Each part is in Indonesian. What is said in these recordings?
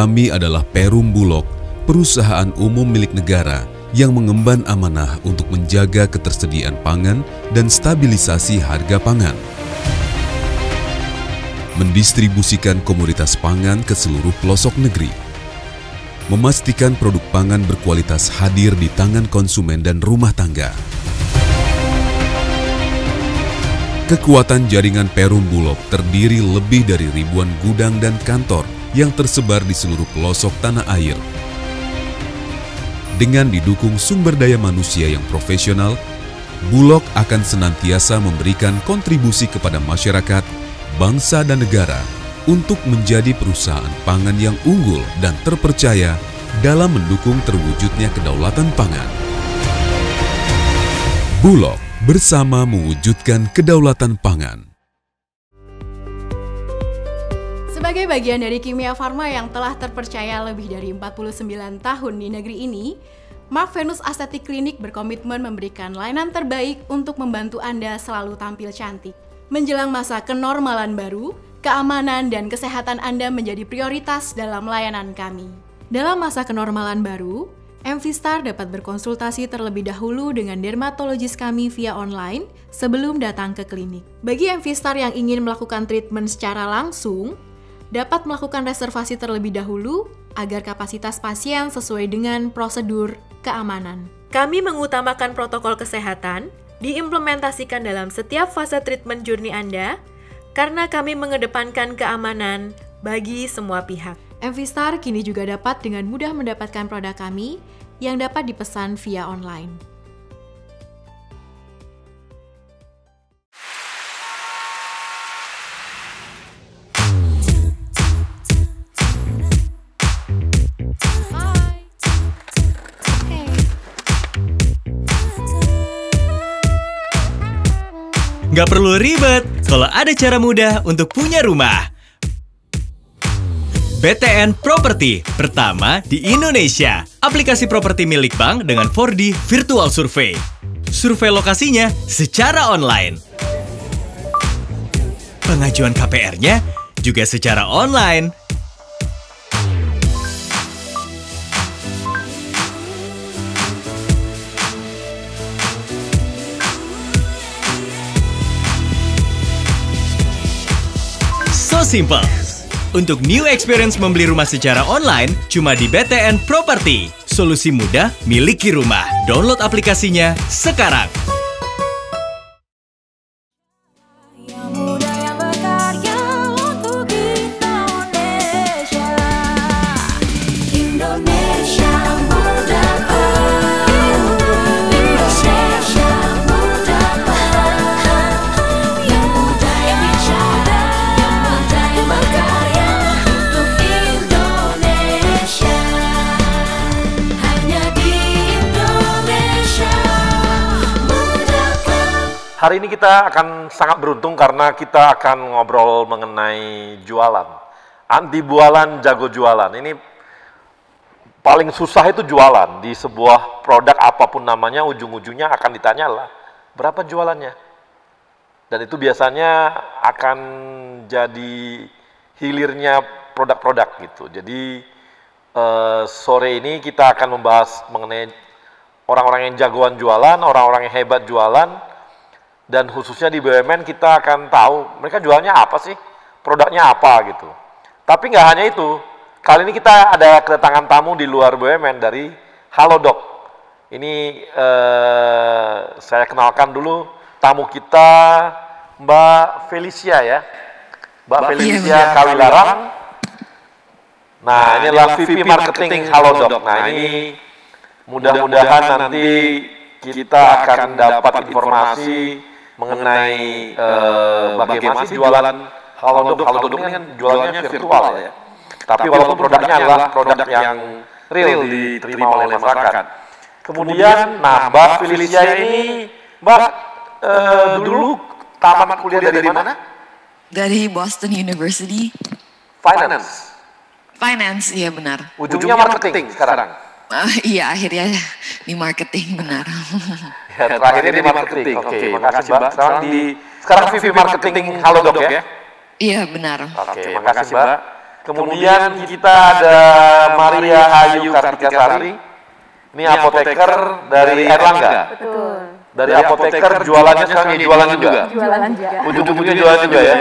Kami adalah Perum Bulog, perusahaan umum milik negara yang mengemban amanah untuk menjaga ketersediaan pangan dan stabilisasi harga pangan. Mendistribusikan komoditas pangan ke seluruh pelosok negeri. Memastikan produk pangan berkualitas hadir di tangan konsumen dan rumah tangga. Kekuatan jaringan Perum Bulog terdiri lebih dari ribuan gudang dan kantor yang tersebar di seluruh pelosok tanah air. Dengan didukung sumber daya manusia yang profesional, Bulog akan senantiasa memberikan kontribusi kepada masyarakat, bangsa dan negara untuk menjadi perusahaan pangan yang unggul dan terpercaya dalam mendukung terwujudnya kedaulatan pangan. Bulog bersama mewujudkan kedaulatan pangan. Sebagai bagian dari Kimia Farma yang telah terpercaya lebih dari 49 tahun di negeri ini, Mark Venus Aesthetic Clinic berkomitmen memberikan layanan terbaik untuk membantu Anda selalu tampil cantik. Menjelang masa kenormalan baru, keamanan dan kesehatan Anda menjadi prioritas dalam layanan kami. Dalam masa kenormalan baru, MV-Star dapat berkonsultasi terlebih dahulu dengan dermatologis kami via online sebelum datang ke klinik. Bagi MV-Star yang ingin melakukan treatment secara langsung, dapat melakukan reservasi terlebih dahulu agar kapasitas pasien sesuai dengan prosedur keamanan. Kami mengutamakan protokol kesehatan, diimplementasikan dalam setiap fase treatment journey Anda, karena kami mengedepankan keamanan bagi semua pihak. MV-Star kini juga dapat dengan mudah mendapatkan produk kami yang dapat dipesan via online. Nggak perlu ribet kalau ada cara mudah untuk punya rumah. BTN Property pertama di Indonesia. Aplikasi properti milik bank dengan 4D Virtual Survey. Survei lokasinya secara online. Pengajuan KPR-nya juga secara online. So simple. Untuk new experience membeli rumah secara online, cuma di BTN Property. Solusi mudah, miliki rumah. Download aplikasinya sekarang. Hari ini kita akan sangat beruntung karena kita akan ngobrol mengenai jualan. Anti bualan, jago jualan. Ini paling susah itu jualan. Di sebuah produk apapun namanya, ujung-ujungnya akan ditanya lah, berapa jualannya? Dan itu biasanya akan jadi hilirnya produk-produk gitu. Jadi sore ini kita akan membahas mengenai orang-orang yang jagoan jualan, orang-orang yang hebat jualan. Dan khususnya di BUMN kita akan tahu mereka jualnya apa sih, produknya apa gitu. Tapi nggak hanya itu, kali ini kita ada kedatangan tamu di luar BUMN dari Halodoc. Ini saya kenalkan dulu tamu kita, Mbak Felicia ya. Mbak Felicia Kawilarang. Nah, ini adalah VP Marketing Halodoc. Nah, ini mudah-mudahan nanti kita akan dapat informasi mengenai bagaimana sih jualan Halodoc. Halodoc ini kan jualannya virtual ya. Tapi walaupun produknya adalah produk yang real diterima oleh masyarakat. Kemudian, nah Mbak Felicia ini, Mbak dulu tamat kuliah dari mana? Dari Boston University. Finance. Finance, iya benar. Ujungnya marketing sekarang. Iya, akhirnya di marketing, benar. Ya, terakhirnya di marketing. Oke, makasih Mbak. Sekarang VP Marketing Halodoc ya? Iya, benar. Oke, makasih Mbak. Kemudian kita ada Maria Ayu Kartikasari. Ini apoteker dari Erlangga. Betul. Dari apoteker jualannya sekarang jualan juga. Jualan juga. Ujung-ujungnya jualan juga ya.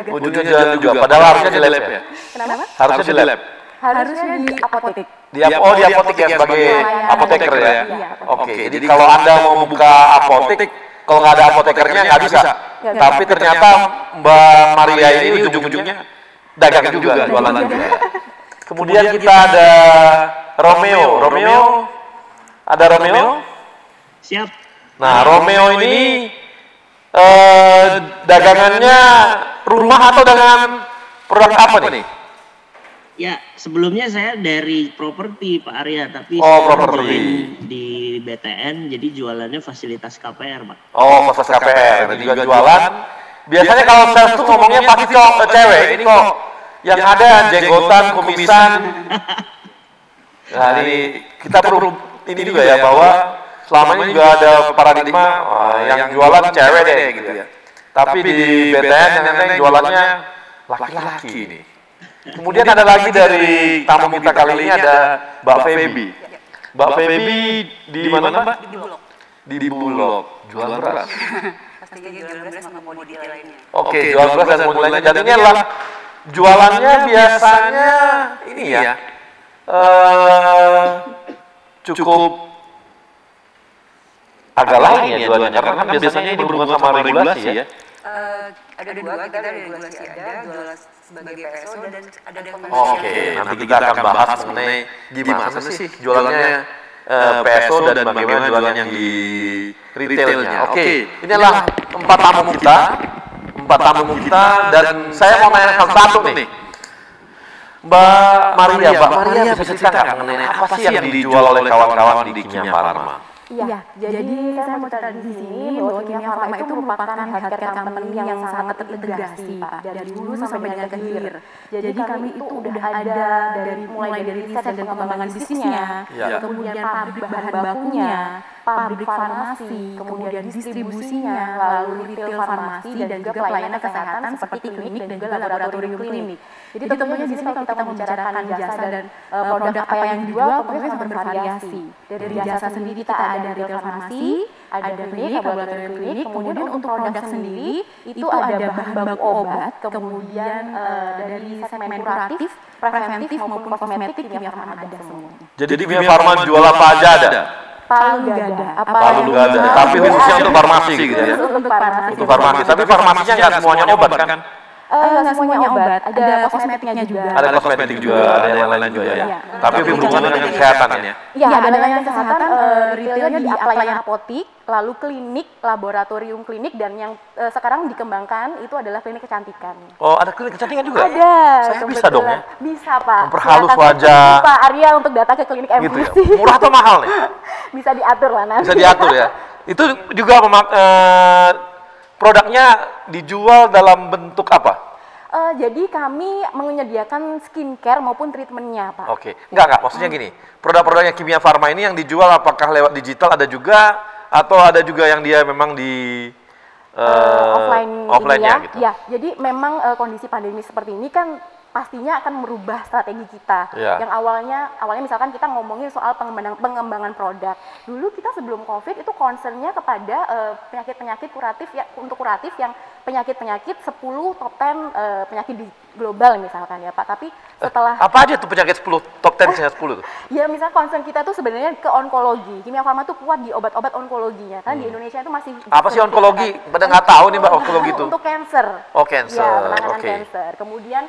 Ujungnya jualan juga. Padahal harusnya di lab ya. Kenapa? Harusnya di lab. Harusnya di apotek. Di apotek ya sebagai apoteker ya. Iya, Oke, jadi kalau Anda mau buka apotek, kalau nggak ada apotekernya nggak bisa. Tapi ternyata Mbak Maria ini ujung-ujungnya dagang juga, jualan juga. Kemudian kita ada Romeo. Ada Romeo? Siap. Nah, Romeo ini dagangannya rumah atau dengan produk apa nih? Ya, sebelumnya saya dari properti Pak Arya, tapi Oh, saya properti. join di BTN, jadi jualannya fasilitas KPR, Pak. Oh, khusus KPR, dan juga jualan. Biasanya kalau sales tuh ngomongnya pasti kok cewek, ini kok yang ada jenggotan, kumisan. Nah, ini kita perlu ini juga ya, bahwa selama ini juga ada paradigma yang jualan cewek deh gitu ya. Tapi di BTN yang jualannya laki-laki ini. Kemudian ada lagi dari tamu kita kali ini ada Mbak Feby. Mbak Feby di mana Mbak? Di Bulog. Jual beras. Pastinya jual beras sama komoditi lainnya. Oke, jual beras dan komoditi lainnya. Dan ini adalah jualannya biasanya ini ya, cukup agak lain ya jualannya. Karena kan biasanya ini berhubungan sama regulasi ya. Ada dua, kita ada regulasi jual sebagai PSO dan ada Oke, nanti kita akan bahas mengenai gimana sih jualannya PSO dan bagaimana jualannya di retailnya. Oke, ini adalah empat tamu kita dan saya mau nanya satu nih. Mbak Maria bisa cerita nggak mengenai apa sih yang dijual oleh kawan-kawan di Kimia Farma? Iya, jadi saya mau cerita di sini bahwa Kimia Farma itu merupakan healthcare company yang sangat terintegrasi, Pak, dari hulu sampai dengan ke hilir. Jadi kami itu udah ada mulai dari riset dan pengembangan bisnisnya, kemudian pabrik bahan bakunya, pabrik farmasi, kemudian distribusinya, lalu retail farmasi dan juga pelayanan kesehatan seperti klinik dan juga laboratorium klinik. Jadi tentunya di sini kalau kita membicarakan jasa dan produk apa yang dijual, tentunya sangat bervariasi. Dari jasa sendiri kita ada retail farmasi, ada klinik, laboratorium klinik, kemudian untuk produk sendiri itu ada bahan baku obat, kemudian dari segmen kuratif, preventif maupun kosmetik Kimia Farma ada semuanya. Jadi Kimia Farma jual apa aja ada? Palu nggak ada. Palu nggak ada. Tapi khususnya untuk farmasi gitu ya. Untuk farmasi. Untuk farmasi. Tapi farmasinya nggak semuanya obat kan? Nggak semuanya obat. Ada kosmetiknya juga. Ada kosmetik juga, ada yang lain juga ya. Tapi berhubungan dengan kesehatan ya. Iya, ada layanan kesehatan. Retailnya di pelayanan apotik, lalu klinik, laboratorium klinik, dan yang sekarang dikembangkan itu adalah klinik kecantikan. Oh, ada klinik kecantikan juga? Ada. Saya bisa dong ya? Bisa, Pak. Memperhalus Silakan wajah. Pak Arya untuk datang ke klinik Gitu ya. MUC. Murah atau mahal nih? Bisa diatur lah nanti. Bisa diatur ya. Itu juga produknya dijual dalam bentuk apa? Jadi kami menyediakan skincare maupun treatmentnya, Pak. Oke, enggak, maksudnya gini, produk-produknya Kimia Farma ini yang dijual apakah lewat digital ada juga, atau ada juga yang dia memang di offline-nya ya. gitu? Ya, jadi memang kondisi pandemi seperti ini kan pastinya akan merubah strategi kita. Yang awalnya misalkan kita ngomongin soal pengembangan produk. Dulu kita sebelum COVID itu concernnya kepada penyakit-penyakit kuratif ya, untuk kuratif yang penyakit-penyakit 10 top 10 penyakit di global misalkan ya, Pak. Tapi setelah apa aja tuh penyakit 10 top 10 10 tuh? Ya, misalnya concern kita tuh sebenarnya ke onkologi. Kimia Farma tuh kuat di obat-obat onkologinya. Kan di Indonesia itu masih apa sih onkologi? Pada nggak tahu nih Mbak onkologi itu. Untuk cancer. Oh, cancer. Ya, penanganan cancer. Kemudian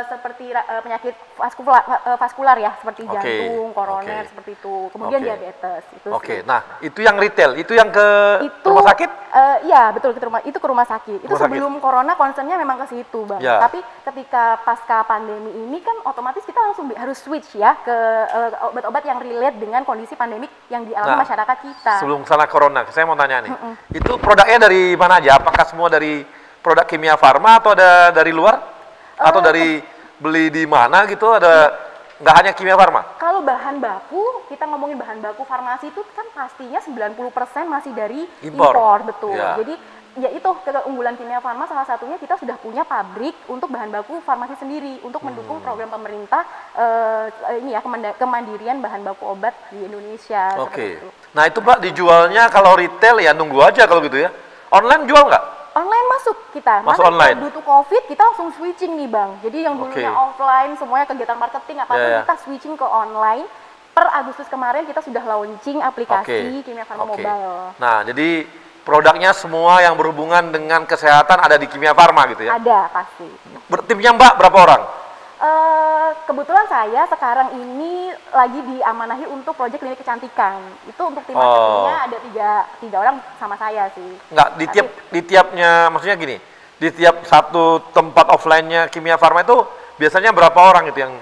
seperti penyakit vaskular ya, seperti jantung, koroner, seperti itu. Kemudian diabetes. Itu Oke, nah itu yang retail, itu yang ke rumah sakit? Iya, betul, itu ke rumah sakit. Itu Rumah sebelum corona concernnya memang ke situ, Bang. Ya. Tapi ketika pasca pandemi ini kan otomatis kita langsung harus switch ya ke obat-obat yang relate dengan kondisi pandemik yang dialami masyarakat kita. Sebelum sana corona, saya mau tanya nih. Itu produknya dari mana aja? Apakah semua dari produk Kimia Farma atau ada dari luar? Atau dari beli di mana gitu, ada nggak hanya Kimia Farma? Kalau bahan baku, kita ngomongin bahan baku farmasi itu kan pastinya 90% masih dari impor, betul. Ya. Jadi ya itu keunggulan Kimia Farma salah satunya kita sudah punya pabrik untuk bahan baku farmasi sendiri untuk mendukung program pemerintah ini ya kemandirian bahan baku obat di Indonesia. Oke. Nah itu Pak dijualnya kalau retail ya nunggu aja kalau gitu ya. Online jual nggak? Online masuk kita. Masuk Mana online. Butuh COVID kita langsung switching nih Bang. Jadi yang dulunya offline semuanya kegiatan marketing apapun kita switching ke online. Per Agustus kemarin kita sudah launching aplikasi Kimia Farma Mobile. Nah jadi produknya semua yang berhubungan dengan kesehatan ada di Kimia Farma gitu ya? Ada, pasti. Timnya Mbak berapa orang? Kebetulan saya sekarang ini lagi diamanahi untuk proyek klinik kecantikan. Itu untuk tim marketingnya ada tiga orang sama saya sih. Enggak, di tiapnya, maksudnya gini, di tiap satu tempat offline-nya Kimia Farma itu biasanya berapa orang itu yang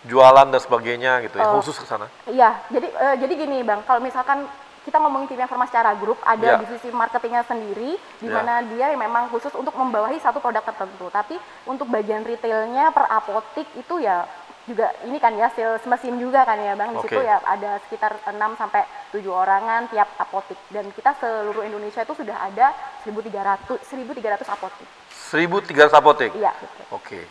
jualan dan sebagainya gitu ya, khusus ke sana? Iya, jadi gini Bang, kalau misalkan kita ngomongin Kimia Farma secara grup, ada divisi marketingnya sendiri, di mana dia memang khusus untuk membawahi satu produk tertentu. Tapi untuk bagian retailnya per apotik itu ya juga ini kan ya sales mesin juga kan ya Bang. Di situ ya ada sekitar 6-7 orangan tiap apotik. Dan kita seluruh Indonesia itu sudah ada 1.300 apotik. 1.300 apotik? Iya, betul. Oke.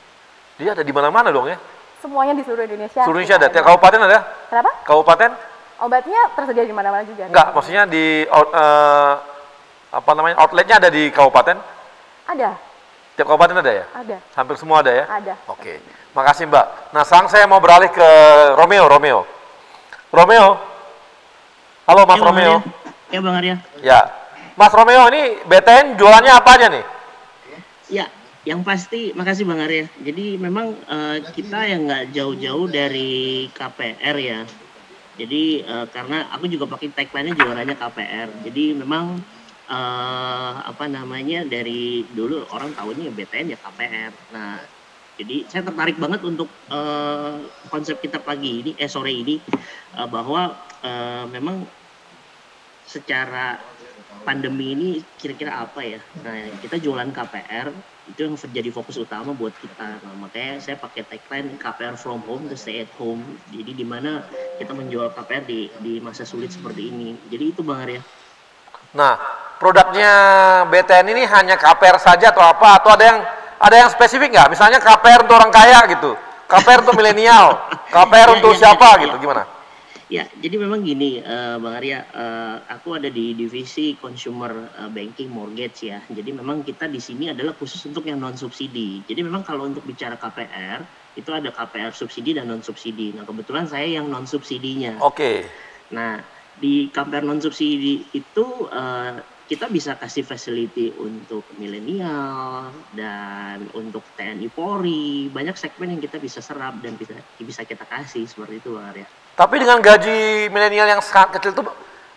Dia ada di mana-mana dong ya? Semuanya di seluruh Indonesia. Seluruh Indonesia ada? Tiap kabupaten ada? Kenapa? Kabupaten? Obatnya tersedia di mana-mana juga. Enggak, maksudnya di outletnya ada di kabupaten? Ada. Tiap kabupaten ada ya? Ada. Hampir semua ada ya? Ada. Oke. Makasih Mbak. Nah, sekarang saya mau beralih ke Romeo. Halo Mas Romeo. Ya Bang Arya. Ya. Mas Romeo, ini BTN jualannya apa aja nih? Ya, yang pasti, makasih Bang Arya. Jadi memang kita yang nggak jauh-jauh dari KPR ya. Jadi karena aku juga pakai tagline-nya juaranya KPR. Jadi memang dari dulu orang tahunya BTN ya KPR. Nah, jadi saya tertarik banget untuk konsep kita sore ini bahwa memang secara pandemi ini kira-kira apa ya. Nah, kita jualan KPR itu yang jadi fokus utama buat kita. Nah, makanya saya pakai tagline KPR from home to stay at home. Jadi di mana kita menjual KPR di masa sulit seperti ini. Jadi itu Bang Arya. Nah, produknya BTN ini hanya KPR saja atau apa? Atau ada yang spesifik nggak? Misalnya KPR untuk orang kaya gitu, KPR untuk milenial, KPR untuk siapa gitu, gimana? Ya, jadi memang gini, Bang Arya, aku ada di divisi consumer banking mortgage ya. Jadi memang kita di sini adalah khusus untuk yang non subsidi. Jadi memang kalau untuk bicara KPR itu ada KPR subsidi dan non subsidi. Nah kebetulan saya yang non subsidinya. Oke. Nah di KPR non subsidi itu kita bisa kasih facility untuk milenial dan untuk TNI Polri. Banyak segmen yang kita bisa serap dan bisa kita kasih seperti itu Bang Arya. Tapi dengan gaji milenial yang sangat kecil itu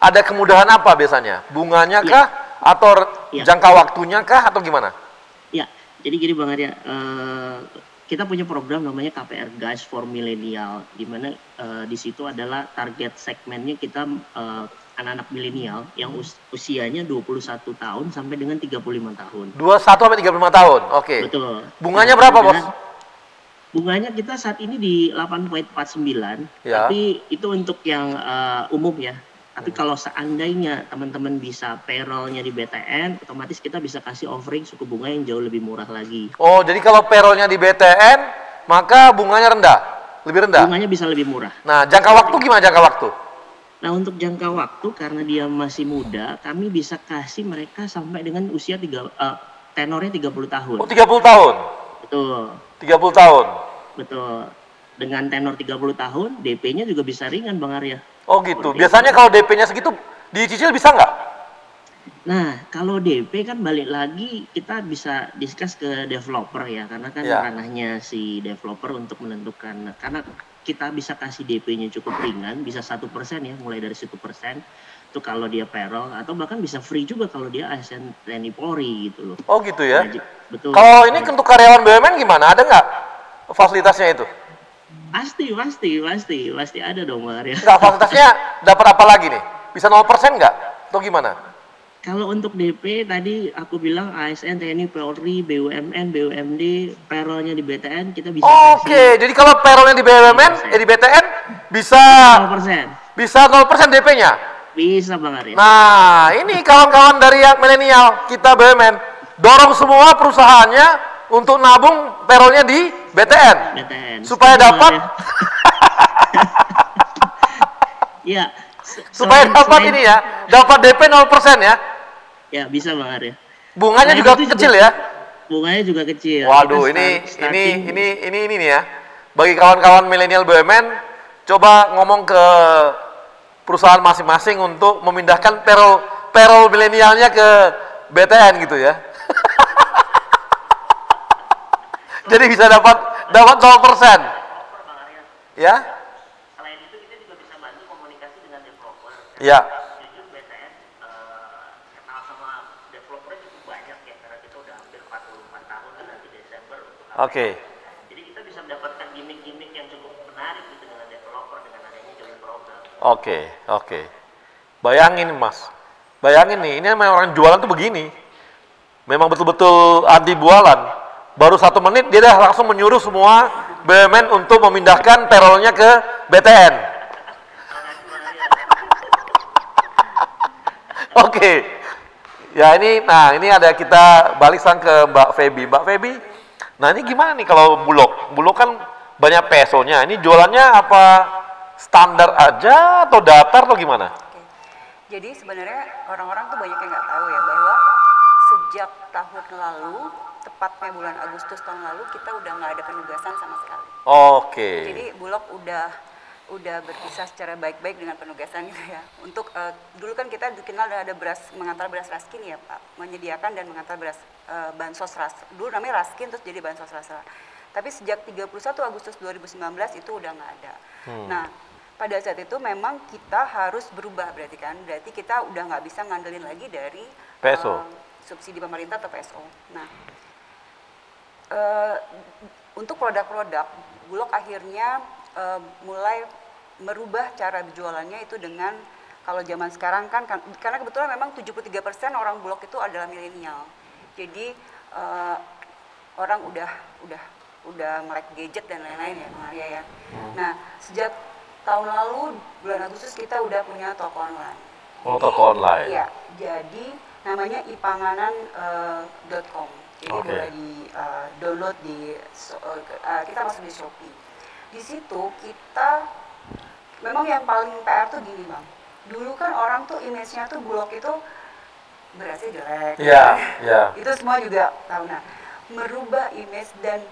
ada kemudahan apa biasanya? Bunganya kah? Atau jangka waktunya kah? Atau gimana? Ya, jadi gini Bang Arya, kita punya program namanya KPR Guys for Millennial, di mana di situ adalah target segmennya kita anak-anak milenial yang usianya 21 tahun sampai dengan 35 tahun. 21 sampai 35 tahun, oke. Betul. Bunganya berapa Bos? Bunganya kita saat ini di 8,49, tapi itu untuk yang umum ya. Tapi kalau seandainya teman-teman bisa payroll-nya di BTN, otomatis kita bisa kasih offering suku bunga yang jauh lebih murah lagi. Oh, jadi kalau payroll-nya di BTN, maka bunganya rendah? Lebih rendah? Bunganya bisa lebih murah. Nah, jangka waktu gimana jangka waktu? Nah, untuk jangka waktu karena dia masih muda, kami bisa kasih mereka sampai dengan usia tenornya 30 tahun. Oh, 30 tahun? Betul. 30 tahun? Betul. Dengan tenor 30 tahun, DP-nya juga bisa ringan Bang Arya. Oh gitu. Biasanya kalau DP-nya segitu, dicicil bisa nggak? Nah, kalau DP kan balik lagi kita bisa discuss ke developer ya. Karena kan ranahnya si developer untuk menentukan. Karena kita bisa kasih DP-nya cukup ringan, bisa 1% ya, mulai dari 1%. Itu kalau dia payroll, atau bahkan bisa free juga kalau dia ASN TNI Polri gitu loh. Oh gitu ya? Nah, betul. Kalau ini untuk karyawan BUMN gimana? Ada nggak fasilitasnya itu? Pasti ada dong Bang Arya. Nggak, fasilitasnya dapat apa lagi nih? Bisa 0% nggak? Atau gimana? Kalau untuk DP tadi aku bilang ASN, TNI, Polri, BUMN, BUMD, payroll-nya di BTN kita bisa Oke, jadi kalau payroll-nya di BUMN, di BTN bisa 0%. Bisa 0% DP-nya? Bisa Bang Arya. Nah, ini kawan-kawan dari yang milenial, kita BUMN, dorong semua perusahaannya untuk nabung payroll-nya di BTN. Supaya dapat ya, supaya dapat ini ya, dapat DP 0% ya. Ya, bisa Bang Arya. Bunganya juga kecil ya. Bunganya juga kecil. Waduh, ini nih ya. Bagi kawan-kawan milenial BUMN, coba ngomong ke perusahaan masing-masing untuk memindahkan payroll milenialnya ke BTN gitu ya. Jadi bisa dapat 0%. Ya? Selain itu kita juga bisa bantu komunikasi dengan developer. Ya. Jujur BTN kenal sama developer cukup banyak ya, karena kita udah hampir 44 tahun kan nanti Desember. Oke. Jadi kita bisa mendapatkan gimmick-gimmick yang cukup menarik gitu dengan developer dengan adanya join program. Oke. Bayangin Mas, bayangin nih, ini memang orang jualan tuh begini. Memang betul-betul anti bualan. Baru 1 menit dia dah langsung menyuruh semua BUMN untuk memindahkan payroll-nya ke BTN. Oke. Ya ini, nah ini ada kita balik sang ke Mbak Feby. Mbak Feby, nah ini gimana nih kalau Bulog? Bulog kan banyak pesonya. Ini jualannya apa standar aja atau datar atau gimana? Oke. Jadi sebenarnya orang-orang tuh banyak yang nggak tahu ya bahwa sejak tahun lalu, tepatnya bulan Agustus tahun lalu, kita udah nggak ada penugasan sama sekali. Oke. Jadi Bulog udah berpisah secara baik-baik dengan penugasan gitu ya. Untuk dulu kan kita dikenal ada beras, mengantar beras raskin ya Pak, menyediakan dan mengantar beras bansos ras. Dulu namanya raskin terus jadi bansos rasa. Tapi sejak 31 Agustus 2019 itu udah nggak ada. Nah, pada saat itu memang kita harus berubah berarti kita udah nggak bisa ngandelin lagi dari PSO. Subsidi pemerintah atau PSO. Nah, untuk produk-produk Bulog akhirnya mulai merubah cara berjualannya itu dengan, kalau zaman sekarang kan karena kebetulan memang 73% orang Bulog itu adalah milenial. Jadi orang udah melek gadget dan lain-lain ya Bang Arya ya. Nah, sejak tahun lalu bulan Agustus kita udah punya toko online. Toko online. Iya, jadi namanya ipanganan.com. Jadi boleh di download kita masuk di Shopee. Di situ kita memang yang paling PR tuh gini Bang. Dulu kan orang tuh image-nya tuh Bulog itu berasnya jelek. Iya. Itu semua juga tahu. Nah, merubah image dan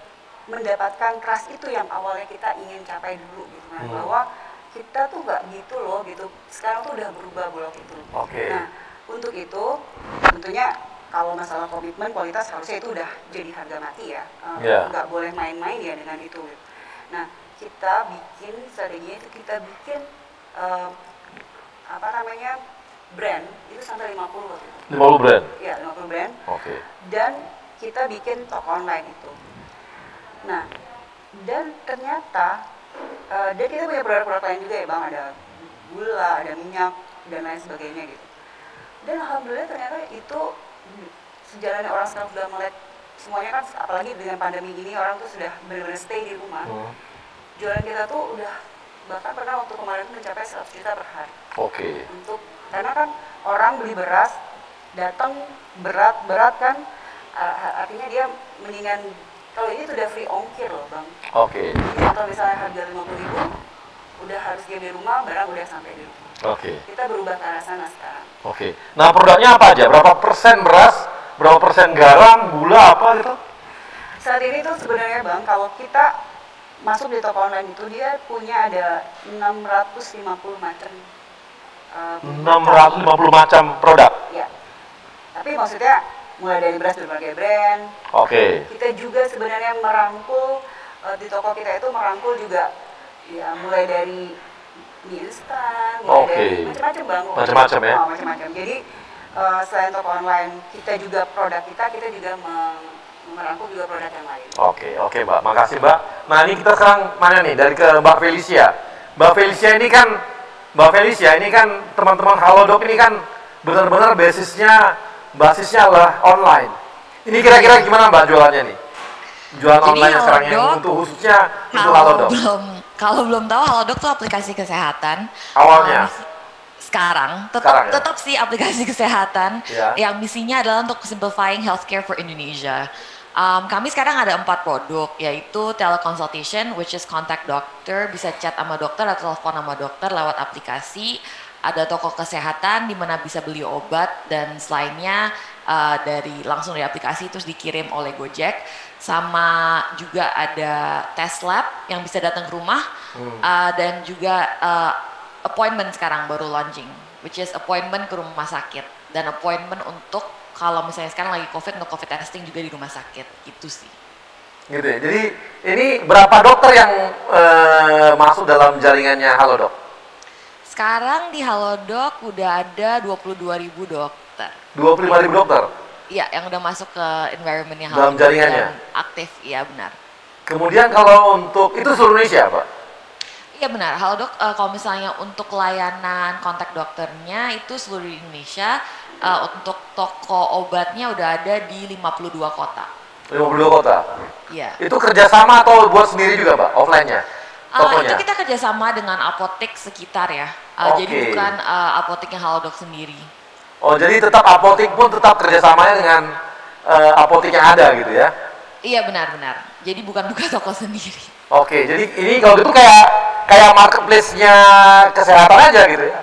mendapatkan trust itu yang awalnya kita ingin capai dulu gitu kan. Bahwa kita tuh nggak gitu loh gitu. Sekarang tuh udah berubah Bulog itu. Nah, untuk itu tentunya kalau masalah komitmen kualitas harusnya itu udah jadi harga mati ya. Nggak boleh main-main ya dengan itu. Nah, kita bikin strateginya itu kita bikin brand itu sampai 50 waktu itu. 50 brand? Iya, 50 brand. Oke. Dan kita bikin toko online itu. Nah, dan ternyata dan kita punya produk-produk lain juga ya Bang, ada gula, ada minyak, dan lain sebagainya gitu. Dan alhamdulillah ternyata itu sejalannya orang sekarang sudah melihat semuanya kan, apalagi dengan pandemi ini orang tuh sudah benar-benar stay di rumah. Jualan kita tuh udah bahkan pernah waktu kemarin tuh mencapai 100 juta per hari. Karena kan orang beli beras datang berat kan, artinya dia mendingan kalau ini tuh udah free ongkir loh Bang. Jadi kalau misalnya harga 50.000 udah harus dia di rumah, barang udah sampai di rumah. Kita berubah ke arah sana sekarang. Nah, produknya apa aja? Berapa persen beras, berapa persen garam, gula, apa gitu? Saat ini tuh sebenarnya Bang, kalau kita masuk di toko online itu dia punya ada 650 macam 650 macam produk? Ya. Tapi maksudnya mulai dari beras berbagai brand. Kita juga sebenarnya merangkul di toko kita itu merangkul juga ya mulai dari mie instan, mulai dari macam-macam Bang. Macam-macam ya. Macam-macam. Jadi selain toko online, kita juga produk kita juga merangkul juga produk yang lain. Oke Mbak, makasih Mbak. Nah ini kita sekarang nanya nih dari ke Mbak Felicia. Mbak Felicia ini kan teman-teman Halodoc ini kan benar-benar basisnya adalah online. Ini kira-kira gimana Mbak jualannya nih? Jualan online sekarang yang untuk khususnya itu Halodoc. Kalau belum tahu, Halodoc tuh aplikasi kesehatan. Awalnya? Sekarang tetap sih aplikasi kesehatan yang misinya adalah untuk simplifying healthcare for Indonesia. Kami sekarang ada 4 produk, yaitu teleconsultation, which is contact doctor, bisa chat sama dokter atau telepon sama dokter lewat aplikasi. Ada toko kesehatan di mana bisa beli obat dan selainnya langsung dari aplikasi terus dikirim oleh Gojek. Sama juga ada test lab yang bisa datang ke rumah dan juga appointment sekarang baru launching, which is appointment ke rumah sakit dan appointment untuk kalau misalnya sekarang lagi COVID, untuk COVID testing juga di rumah sakit, gitu sih. Gitu ya. Jadi ini berapa dokter yang masuk dalam jaringannya Halodoc? Sekarang di Halodoc udah ada 22.000 dokter. 25.000 dokter? Iya, yang udah masuk ke environmentnya Halodoc. Dalam jaringannya? Aktif, iya benar. Kemudian kalau untuk, itu seluruh Indonesia Pak? Iya benar, Halodoc kalau misalnya untuk layanan kontak dokternya itu seluruh Indonesia, untuk toko obatnya udah ada di 52 kota. 52 kota? Iya. Itu kerjasama atau buat sendiri juga Pak, offline-nya? Itu kita kerjasama dengan apotek sekitar ya, jadi bukan apoteknya Halodoc sendiri. Oh jadi tetap apotek pun tetap kerjasamanya dengan apotek yang ada gitu ya? Iya benar-benar, jadi bukan buka toko sendiri. Oke, jadi ini kalau gitu kayak marketplace-nya kesehatan aja gitu ya?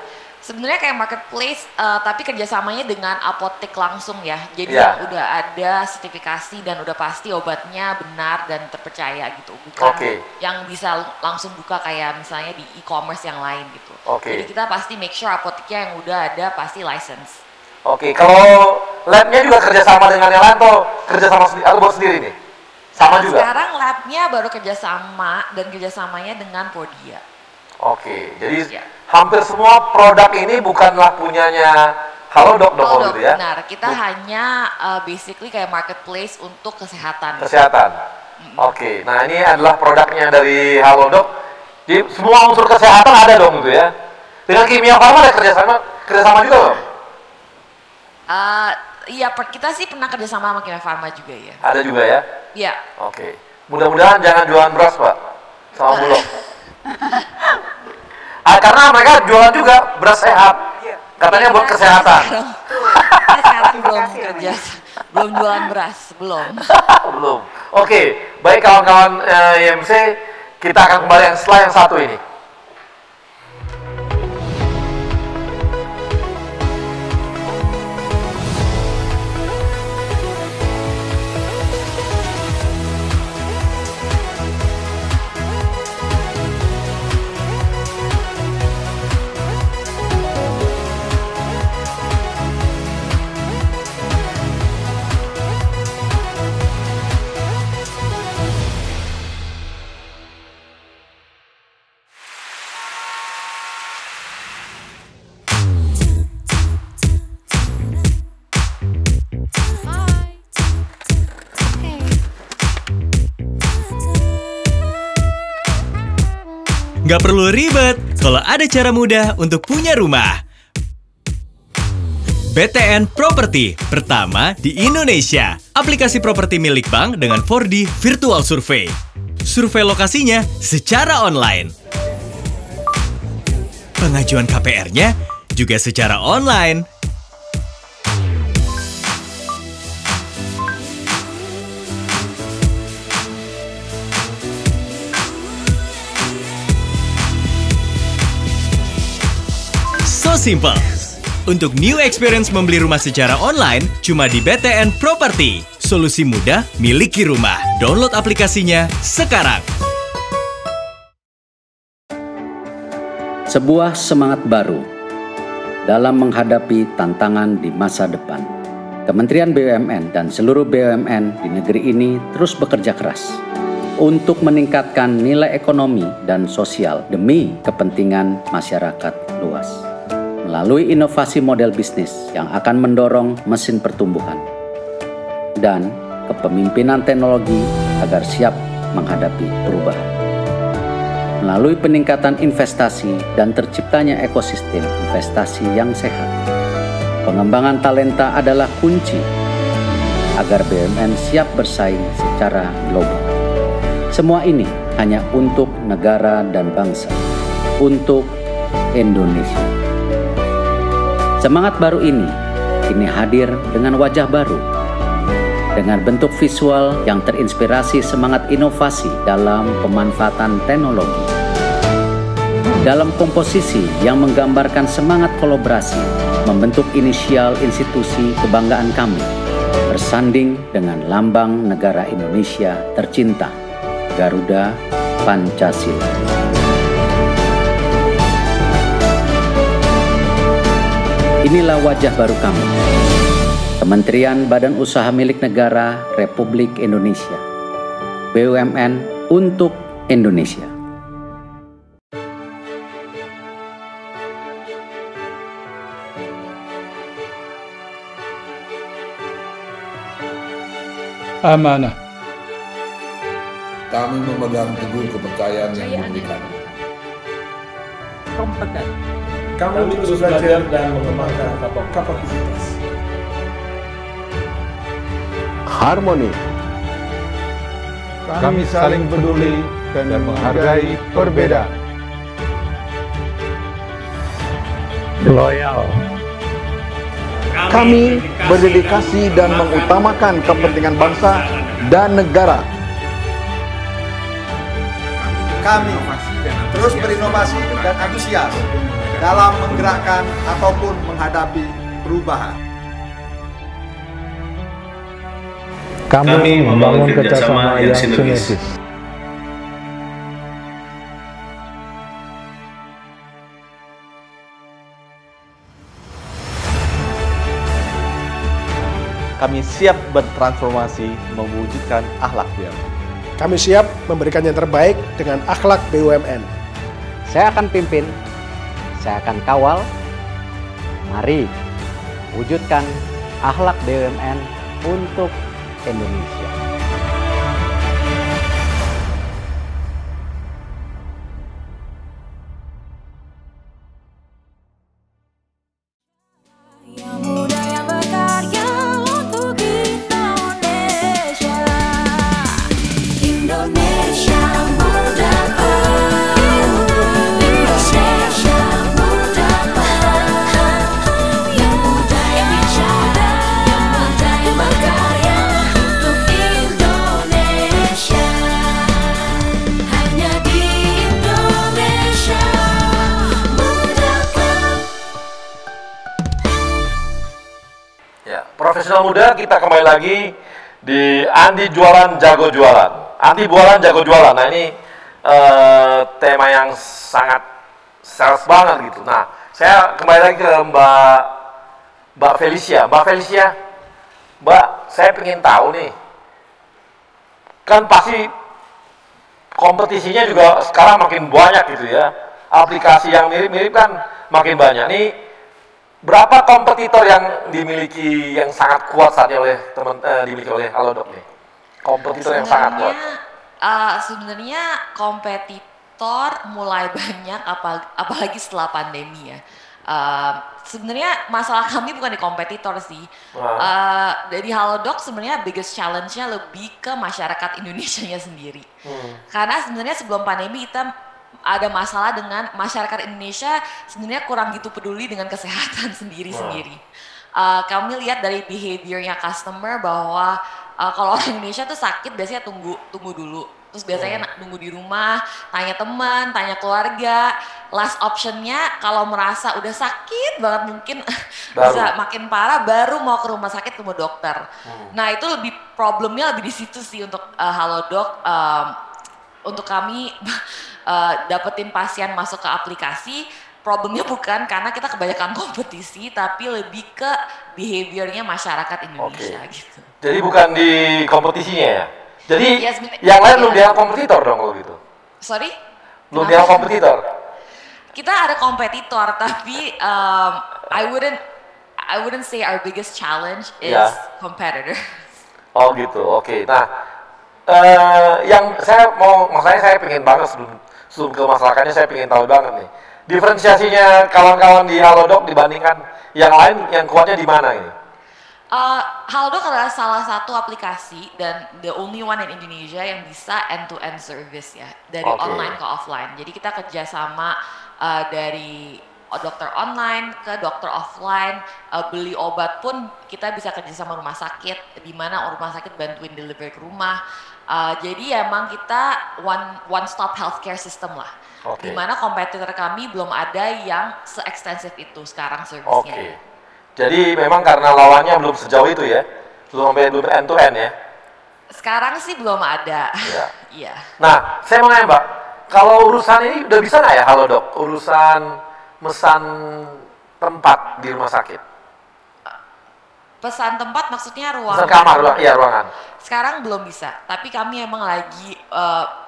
Sebenarnya kayak marketplace, tapi kerjasamanya dengan apotek langsung ya. Jadi yang udah ada sertifikasi dan udah pasti obatnya benar dan terpercaya gitu. Bukan yang bisa langsung buka kayak misalnya di e-commerce yang lain gitu. Jadi kita pasti make sure apoteknya yang udah ada pasti license. Oke, kalau lab-nya juga kerjasama dengan yang lain atau kerjasama sendiri atau buat sendiri nih? Sama juga? Sekarang lab-nya baru kerjasama dan kerjasamanya dengan Podia. Oke, jadi hampir semua produk ini bukanlah punyanya Halodoc dong gitu ya? Benar, kita hanya basically kayak marketplace untuk kesehatan. Kesehatan? Oke, nah ini adalah produknya dari Halodoc. Jadi semua unsur kesehatan ada dong gitu ya? Dengan Kimia Farma ada kerjasama juga dong? Iya, kita sih pernah kerjasama sama Kimia Farma juga ya. Ada juga ya? Iya. Oke, mudah-mudahan jangan jualan beras Pak, sama Bulog. Karena mereka jualan juga beras sehat, katanya buat kesehatan. Sekarang belum kerja, belum jualan beras, belum. Belum. Oke, baik kawan-kawan IMC, kita akan kembali setelah yang satu ini. Nggak perlu ribet kalau ada cara mudah untuk punya rumah. BTN Property, pertama di Indonesia. Aplikasi properti milik bank dengan 4D Virtual Survey. Survei lokasinya secara online. Pengajuan KPR-nya juga secara online. Simple. Untuk new experience membeli rumah secara online, cuma di BTN Property. Solusi mudah, miliki rumah. Download aplikasinya sekarang. Sebuah semangat baru dalam menghadapi tantangan di masa depan. Kementerian BUMN dan seluruh BUMN di negeri ini terus bekerja keras untuk meningkatkan nilai ekonomi dan sosial demi kepentingan masyarakat luas. Melalui inovasi model bisnis yang akan mendorong mesin pertumbuhan dan kepemimpinan teknologi agar siap menghadapi perubahan. Melalui peningkatan investasi dan terciptanya ekosistem investasi yang sehat, pengembangan talenta adalah kunci agar BUMN siap bersaing secara global. Semua ini hanya untuk negara dan bangsa, untuk Indonesia. Semangat baru ini kini hadir dengan wajah baru, dengan bentuk visual yang terinspirasi semangat inovasi dalam pemanfaatan teknologi, dalam komposisi yang menggambarkan semangat kolaborasi, membentuk inisial institusi kebanggaan kami, bersanding dengan lambang negara Indonesia tercinta, Garuda Pancasila. Inilah wajah baru kami, Kementerian Badan Usaha Milik Negara Republik Indonesia, BUMN untuk Indonesia. Amanah. Kami memegang teguh kepercayaan yang diberikan. Kompeten. Kami terus belajar dan mengembangkan kapasitas. Harmoni. Kami saling peduli dan menghargai perbedaan. Loyal. Kami berdedikasi dan mengutamakan kepentingan bangsa dan negara. Kami terus berinovasi dan antusias dalam menggerakkan ataupun menghadapi perubahan. Kami membangun kerjasama yang sinergis. Kami siap bertransformasi mewujudkan akhlak BUMN. Kami siap memberikan yang terbaik dengan akhlak BUMN. Saya akan pimpin, saya akan kawal. Mari wujudkan akhlak BUMN untuk Indonesia. Profesional muda, kita kembali lagi di Andi Jualan Jago Jualan. Andi Jualan Jago Jualan. Nah ini tema yang sangat sales banget gitu. Nah saya kembali lagi ke Mbak Felicia. Mbak Felicia, Mbak, saya pengen tahu nih, kan pasti kompetisinya juga sekarang makin banyak gitu ya. Aplikasi yang mirip-mirip kan makin banyak nih. Berapa kompetitor yang dimiliki yang sangat kuat saat ini oleh dimiliki oleh Halodoc nih? Kompetitor yang sangat kuat. Sebenarnya kompetitor mulai banyak apalagi setelah pandemi ya. Sebenarnya masalah kami bukan di kompetitor sih. Dari Halodoc sebenarnya biggest challenge-nya lebih ke masyarakat Indonesianya sendiri. Karena sebenarnya sebelum pandemi kita ada masalah dengan masyarakat Indonesia sebenarnya kurang gitu peduli dengan kesehatan sendiri-sendiri. Kami lihat dari behaviornya customer bahwa kalau orang Indonesia tuh sakit biasanya tunggu dulu. Terus biasanya nunggu di rumah, tanya teman, tanya keluarga. Last optionnya kalau merasa udah sakit banget mungkin bisa makin parah baru mau ke rumah sakit ketemu dokter. Nah itu lebih problemnya lebih di situ sih untuk Halodoc. Untuk kami dapetin pasien masuk ke aplikasi, problemnya bukan karena kita kebanyakan kompetisi, tapi lebih ke behaviornya masyarakat Indonesia gitu. Jadi bukan di kompetisinya ya? Jadi yang lain belum dianggap kompetitor dong kalau gitu? Sorry? Belum dianggap kompetitor? Kita ada kompetitor, tapi I wouldn't say our biggest challenge is competitor. Oh gitu, oke. Nah, yang maksudnya saya pengen banget sebelum ke masyarakatnya saya pengen tahu banget nih. Diferensiasinya kawan-kawan di Halodoc dibandingkan yang lain, yang kuatnya di mana ini? Halodoc adalah salah satu aplikasi dan the only one in Indonesia yang bisa end-to-end service ya, dari online ke offline. Jadi kita kerjasama dari dokter online ke dokter offline, beli obat pun kita bisa kerja sama rumah sakit, di mana rumah sakit bantuin delivery ke rumah. Jadi emang kita one stop healthcare system lah. Di mana kompetitor kami belum ada yang se-ekstensif itu sekarang servisnya. Jadi memang karena lawannya belum sejauh itu ya, belum end to end ya. Sekarang sih belum ada. Iya. Nah, saya mau nanya Mbak, kalau urusan ini udah bisa nggak ya Halodoc, urusan mesan tempat di rumah sakit? Pesan tempat maksudnya ruangan? Pesan kamar, ruangan. Sekarang belum bisa, tapi kami emang lagi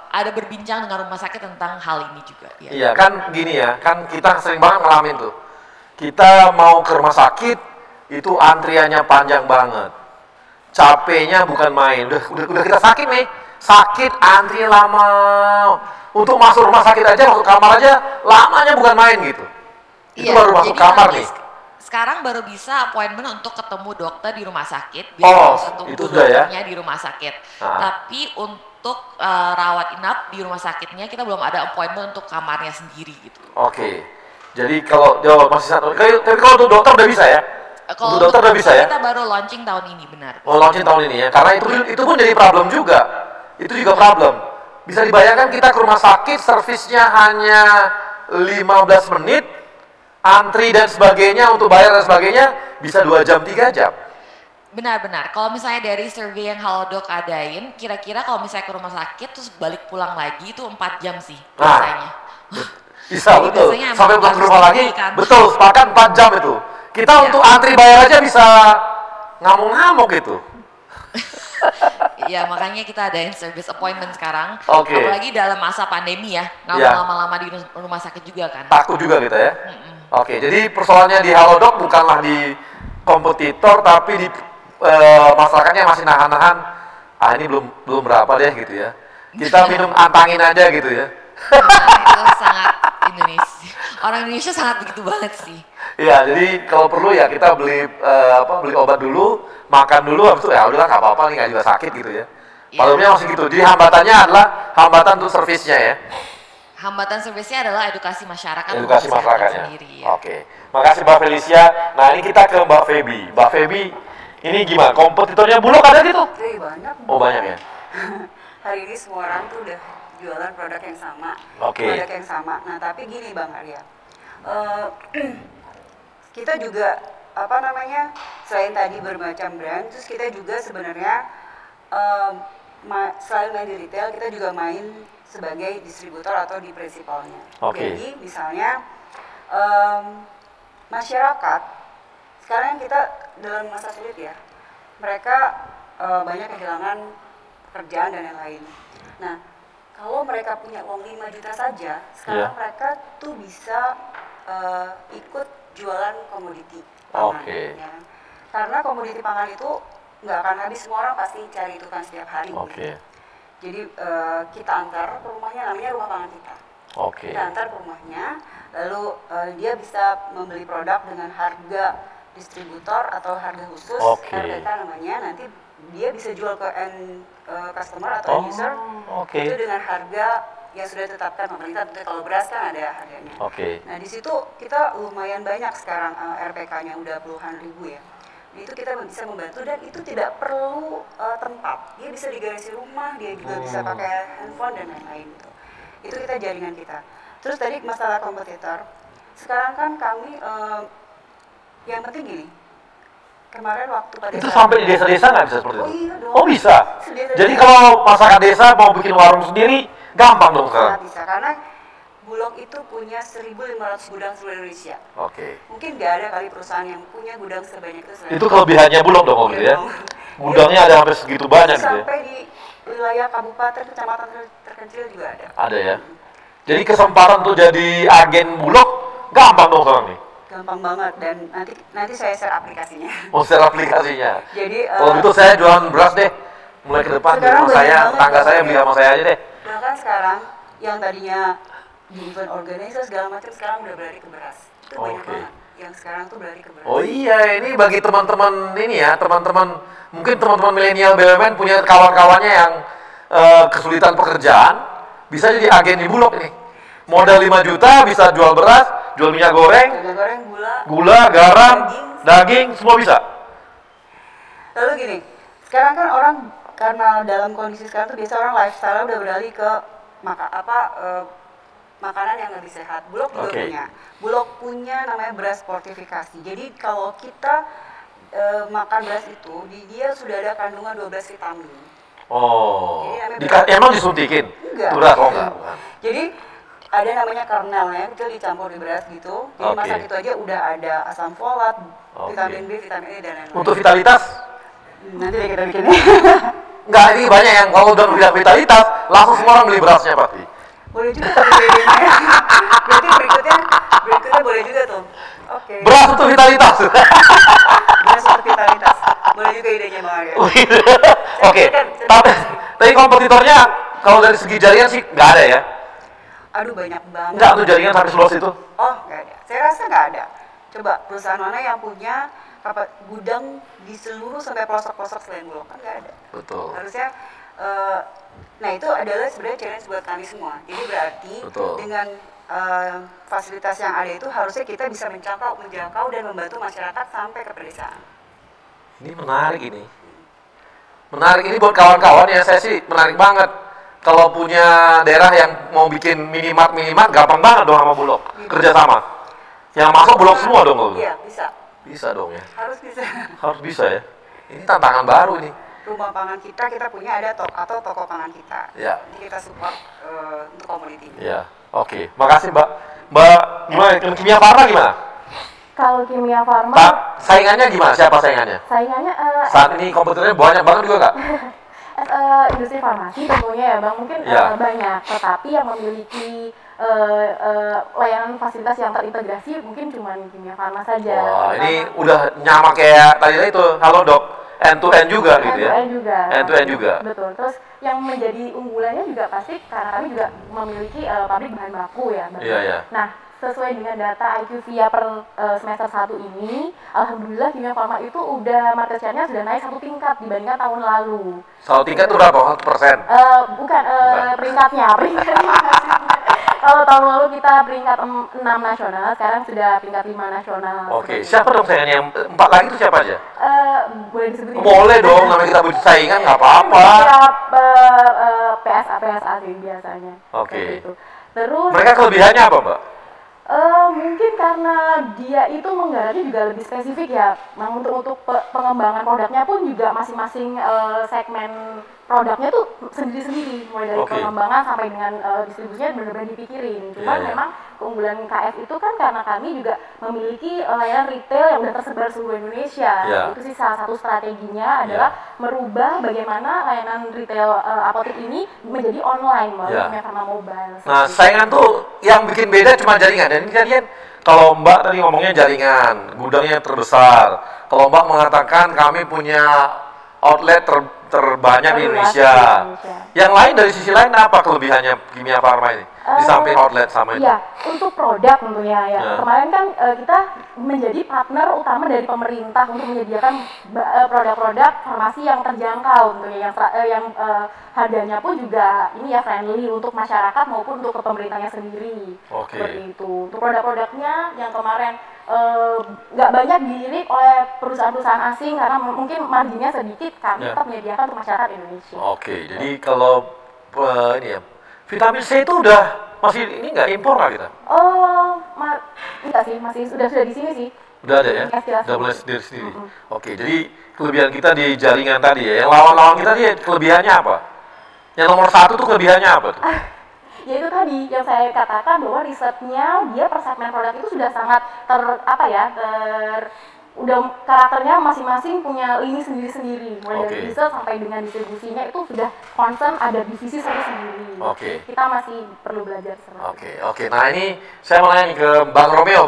ada berbincang dengan rumah sakit tentang hal ini juga. Ya. Iya kan gini ya, kan kita sering banget ngalamin tuh. Kita mau ke rumah sakit, itu antriannya panjang banget. Capeknya bukan main, udah kita sakit nih, sakit antri lama. Untuk masuk rumah sakit aja, masuk kamar aja, lamanya bukan main gitu. Itu baru masuk kamar nih. Sekarang baru bisa appointment untuk ketemu dokter di rumah sakit, biar ketemu dokternya di rumah sakit. Tapi untuk rawat inap di rumah sakitnya kita belum ada appointment untuk kamarnya sendiri gitu. Jadi kalau masih satu, tapi kalau untuk dokter udah bisa ya? Kalau untuk dokter udah bisa ya? Kita baru launching tahun ini, benar. Launching tahun ini ya, karena itu pun jadi problem juga. Itu juga problem. Bisa dibayangkan kita ke rumah sakit, servisnya hanya 15 menit, antri dan sebagainya, untuk bayar dan sebagainya, bisa 2 jam, 3 jam. Benar-benar, kalau misalnya dari survei yang Halodoc adain, kira-kira kalau misalnya ke rumah sakit, terus balik pulang lagi, itu 4 jam sih biasanya. Bisa, betul. Sampai pulang ke rumah lagi, betul, sepakat 4 jam itu. Kita untuk antri bayar aja bisa ngamuk-ngamuk gitu. Iya, makanya kita adain service appointment sekarang. Apalagi dalam masa pandemi ya, nggak mau lama-lama di rumah sakit juga kan. Takut juga kita ya. Jadi persoalannya di Halodoc bukanlah di kompetitor, tapi di masyarakatnya masih nahan-nahan. Ini belum berapa deh gitu ya. Kita minum antangin aja gitu ya. Itu sangat Indonesia. Orang Indonesia sangat begitu banget sih. Iya, jadi kalau perlu ya kita beli obat dulu, makan dulu, habis itu ya udahlah nggak apa-apa nih, nggak juga sakit gitu ya. Problemnya masih gitu. Jadi hambatannya adalah hambatan untuk servisnya ya. Hambatan servisnya adalah edukasi masyarakat. Edukasi masyarakatnya. Sendiri, ya. Makasih Mbak Felicia. Nah ini kita ke Mbak Feby. Mbak Feby, ini gimana? Kompetitornya Bulog ada gitu? Banyak. Banyak ya. Hari ini semua orang tuh udah jualan produk yang sama. Produk yang sama. Nah tapi gini Bang Arya. Kita juga selain tadi bermacam brand, terus kita juga sebenarnya selain main di retail, kita juga main sebagai distributor atau di prinsipalnya. Jadi misalnya masyarakat sekarang kita dalam masa sulit ya, mereka banyak kehilangan pekerjaan dan yang lain. Nah kalau mereka punya uang 5 juta saja, sekarang mereka tuh bisa ikut jualan komoditi pangan, ya. Karena komoditi pangan itu nggak akan habis, semua orang pasti cari itu kan setiap hari. Jadi kita antar ke rumahnya, namanya rumah pangan kita. Kita antar ke rumahnya, lalu dia bisa membeli produk dengan harga distributor atau harga khusus, RDK namanya. Nanti dia bisa jual ke end customer atau user itu dengan harga yang sudah ditetapkan pemerintah. Tentu kalau beras kan ada harganya. Nah di situ kita lumayan banyak sekarang RPK-nya udah puluhan ribu ya. Itu kita bisa membantu dan itu tidak perlu tempat. Dia bisa di garasi rumah, dia juga bisa pakai handphone dan lain-lain gitu. Itu kita jaringan kita. Terus tadi masalah kompetitor. Sekarang kan kami yang penting gini. Kemarin waktu pada itu sampai di desa-desa nggak bisa seperti itu? Iya dong. Bisa. Jadi kalau masyarakat desa mau bikin warung sendiri, gampang dong sekarang. Bisa, karena Bulog itu punya 1.500 gudang seluruh Indonesia. Mungkin nggak ada kali perusahaan yang punya gudang sebanyak itu. Itu kelebihannya Bulog dong gitu ya. Gudangnya ada sampai segitu banyak gitu ya. Sampai di wilayah kabupaten, kecamatan terkecil juga ada. Ada ya. Jadi kesempatan tuh jadi agen Bulog gampang dong sekarang nih. Gampang banget, dan nanti saya share aplikasinya. Share aplikasinya. Jadi kalau gitu saya jualan beras deh. Mulai ke depan di rumah saya, tetangga saya beli sama saya aja deh. Bahkan sekarang yang tadinya di event organizer segala macam sekarang udah berlari ke beras. Itu banyak banget yang sekarang tuh berlari ke beras. Ini bagi teman-teman ini ya, mungkin teman-teman milenial BUMN punya kawan-kawannya yang kesulitan pekerjaan, bisa jadi agen di Bulog ini. Modal 5 juta bisa jual beras, Jual minyak goreng, gula, garam, daging, semua bisa. Lalu gini, sekarang kan orang karena dalam kondisi sekarang tuh biasa orang lifestyle udah beralih ke makanan yang lebih sehat. Bulog juga punya. Bulog punya namanya beras fortifikasi. Jadi kalau kita makan beras itu, di dia sudah ada kandungan 12 vitamin. Oh, emang disuntikin? Enggak. Beras, enggak. Jadi ada namanya kernelnya, itu dicampur di beras gitu. Jadi masak itu aja udah ada asam folat, vitamin B, vitamin E, dan lain-lain. Untuk vitalitas? Nanti deh kita bikinnya. Enggak, ini banyak yang kalau udah bilang vitalitas, langsung semua orang beli berasnya pasti. Boleh juga tapi bedanya. Berarti berikutnya boleh juga tuh. Oke. Beras untuk vitalitas. Beras untuk vitalitas. Boleh juga idenya Bang Arya. Oke. Tapi kompetitornya kalau dari segi jaringan sih nggak ada ya? Aduh banyak banget. Nggak tuh jaringan sampai seluas itu? Oh nggak ada. Saya rasa nggak ada. Coba perusahaan mana yang punya gudang di seluruh sampai pelosok-pelosok selain Bulog, kan nggak ada. Betul. Harusnya nah itu adalah sebenarnya challenge buat kami semua. Jadi berarti dengan fasilitas yang ada itu harusnya kita bisa menjangkau dan membantu masyarakat sampai ke pedesaan. Ini menarik ini. Menarik ini buat kawan-kawan ya, saya sih menarik banget. Kalau punya daerah yang mau bikin minimart gampang banget dong sama Bulog. Kerjasama. Yang masuk Bulog semua dong kalau. Iya, bisa. Bisa dong ya. Harus bisa. Harus bisa ya. Ini tantangan baru ini. Rumah pangan kita punya ada toko pangan kita. Ya. Jadi kita support untuk komunitinya. Ya. Oke. Makasih Mbak. Mulai Kimia Farma gimana? Kalau Kimia Farma, saingannya gimana? Siapa saingannya? Saingannya saat ini kompetitornya banyak banget juga Kak? Industri farmasi tentunya ya Bang, mungkin banyak, tetapi yang memiliki layanan fasilitas yang terintegrasi mungkin cuma Kimia Farma saja. Wah, ini udah nyama kayak tadi itu, halo dok, end to end juga gitu ya? End to end juga. Betul. Terus yang menjadi unggulannya juga pasti karena kami juga memiliki pabrik bahan baku ya Bang. Iya. Nah, sesuai dengan data IQVIA per semester 1 ini, alhamdulillah Kimia Farma itu udah market share-nya sudah naik 1 tingkat dibandingkan tahun lalu. 1 tingkat itu berapa? 1%? Bukan, peringkatnya. Kalau tahun lalu kita peringkat 6 nasional, sekarang sudah peringkat 5 nasional. Oke, siapa dong saingannya? Yang 4 lagi itu siapa aja? Boleh disebutin? Boleh dong, namanya kita butuh saingan, nggak apa-apa. PSA sih biasanya. Oke. Terus mereka kelebihannya apa Mbak? Mungkin karena dia itu menggarapnya juga lebih spesifik ya. Nah, untuk pengembangan produknya pun juga masing-masing segmen produknya tuh sendiri-sendiri, mulai dari pengembangan sampai dengan distribusinya benar-benar dipikirin. Cuman memang keunggulan KF itu kan karena kami juga memiliki layanan retail yang udah tersebar seluruh Indonesia. Itu sih salah satu strateginya adalah merubah bagaimana layanan retail apotek ini menjadi online melalui Farma Mobile. Nah, saingan tuh yang bikin beda cuma jaringan. Dan ini kalian, kalau Mbak tadi ngomongnya jaringan, gudangnya terbesar. Kalau Mbak mengatakan kami punya outlet terbanyak di Indonesia. Yang lain dari sisi lain apa kelebihannya Kimia Farma ini? Di samping outlet sama itu? Iya, untuk produk tentunya ya. Kemarin kan kita menjadi partner utama dari pemerintah untuk menyediakan produk-produk farmasi yang terjangkau tentunya, yang harganya pun juga ini ya friendly untuk masyarakat maupun untuk ke pemerintahnya sendiri. Seperti itu. Untuk produk-produknya yang kemarin nggak banyak dilirik oleh perusahaan-perusahaan asing karena mungkin marginnya sedikit, kami tetap menyediakan untuk masyarakat Indonesia. Oke, jadi kalau ini ya, vitamin C itu udah masih ini nggak impor lah kita? Enggak sih, masih sudah di sini sih. Udah ada ya? Udah mulai sendiri-sendiri. Oke, jadi kelebihan kita di jaringan tadi ya. Yang lawan-lawan kita dia kelebihannya apa? Yang nomor 1 tuh kelebihannya apa tuh? Ya itu tadi yang saya katakan bahwa risetnya dia per segmen produk itu sudah sangat udah karakternya masing-masing punya lini sendiri-sendiri, mulai dari riset sampai dengan distribusinya itu sudah concern ada divisi sendiri. Kita masih perlu belajar seperti Oke. Nah ini saya mau nanya ke Bang Romeo.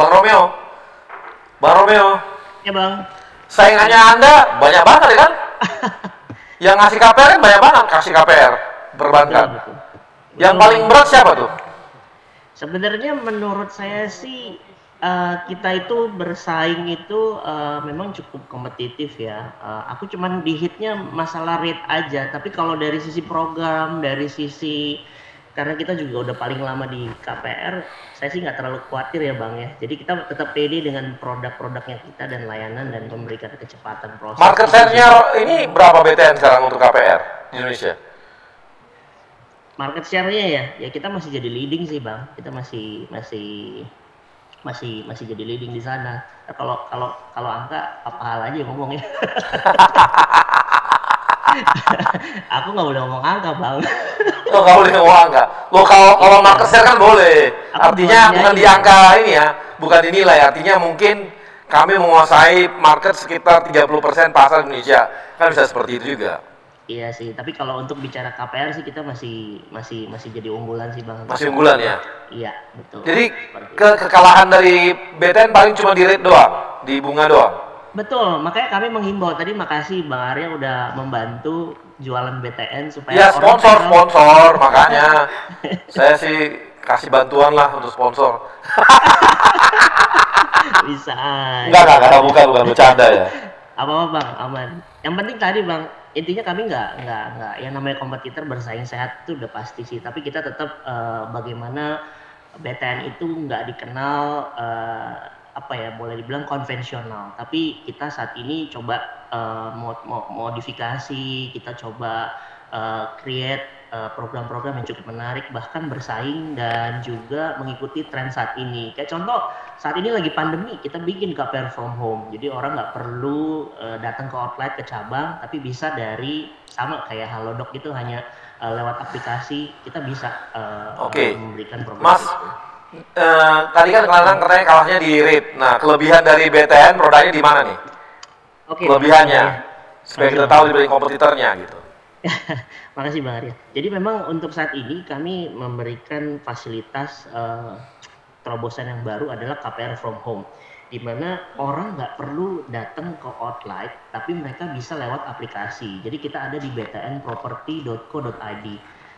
Bang Romeo. Ya Bang. Saingannya Anda banyak banget ya kan? Yang ngasih KPR kan banyak banget kasih KPR perbankan. Yang paling berat siapa tuh? Sebenarnya menurut saya sih kita itu bersaing itu memang cukup kompetitif ya. Aku cuman di hitnya masalah rate aja. Tapi kalau dari sisi program, dari sisi karena kita juga udah paling lama di KPR, saya sih nggak terlalu khawatir ya Bang ya. Jadi kita tetap pede dengan produk-produknya kita dan layanan dan memberikan kecepatan proses. Market share-nya ini berapa BTN sekarang untuk KPR di Indonesia? Market share-nya ya kita masih jadi leading sih Bang. Kita masih jadi leading di sana. Kalau angka apa hal aja ngomong ya. Aku nggak boleh ngomong angka Bang. Oh, nggak boleh ngomong angka. Lo kalau market share kan boleh. Artinya bukan di angka ini ya, bukan dinilai. Artinya mungkin kami menguasai market sekitar 30% pasar Indonesia. Kan bisa seperti itu juga. Iya sih, tapi kalau untuk bicara KPR sih kita masih jadi unggulan sih Bang. Masih unggulan ya? Iya, betul. Jadi kekalahan dari BTN paling cuma di rate doang, di bunga doang? Betul, makanya kami menghimbau tadi, makasih Bang Arya udah membantu jualan BTN supaya ya sponsor makanya saya sih kasih bantuan lah untuk sponsor. Bisa. Enggak, bukan bercanda ya. Apa Bang, aman. Yang penting tadi Bang, intinya kami nggak yang namanya kompetitor bersaing sehat itu udah pasti sih, tapi kita tetap bagaimana BTN itu nggak dikenal boleh dibilang konvensional, tapi kita saat ini coba modifikasi, kita coba create program-program yang cukup menarik, bahkan bersaing dan juga mengikuti tren saat ini. Kayak contoh, saat ini lagi pandemi, kita bikin KPR from home. Jadi orang nggak perlu datang ke outlet, ke cabang, tapi bisa dari sama kayak Halodoc gitu, hanya lewat aplikasi kita bisa memberikan program. Mas, tadi kan katanya kalahnya di rate. Nah, kelebihan dari BTN produknya di mana nih? Kelebihannya, supaya kita tahu dibanding kompetitornya gitu. Makasih Bang Arya. Jadi memang untuk saat ini kami memberikan fasilitas terobosan yang baru adalah KPR from home, di mana orang nggak perlu datang ke outlet, tapi mereka bisa lewat aplikasi. Jadi kita ada di btnproperty.co.id.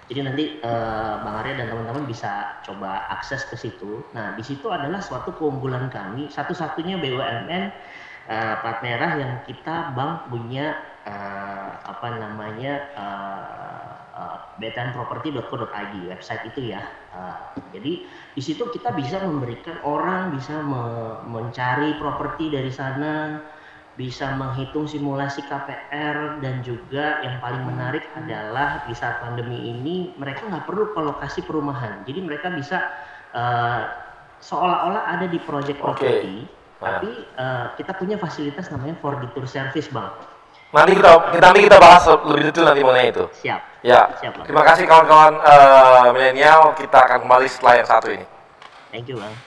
Jadi nanti Bang Arya dan teman-teman bisa coba akses ke situ. Nah, di situ adalah suatu keunggulan kami, satu-satunya BUMN plat merah yang kita Bang punya btnproperty.co.id, website itu ya. Jadi di situ kita bisa memberikan orang bisa mencari properti dari sana, bisa menghitung simulasi KPR, dan juga yang paling menarik adalah di saat pandemi ini mereka nggak perlu ke lokasi perumahan. Jadi mereka bisa seolah-olah ada di project property, tapi kita punya fasilitas namanya Forditur Service Bang. Nanti kita bahas lebih detail nanti mengenai itu. Siap. Ya. Siap, Bang. Terima kasih kawan-kawan milenial. Kita akan kembali setelah yang satu ini. Thank you Bang.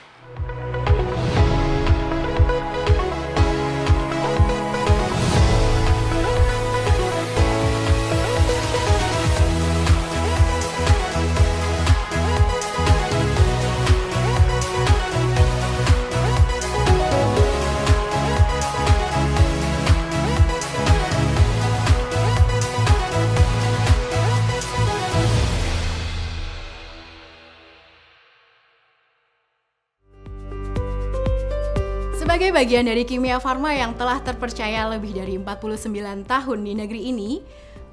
Sebagai bagian dari Kimia Farma yang telah terpercaya lebih dari 49 tahun di negeri ini,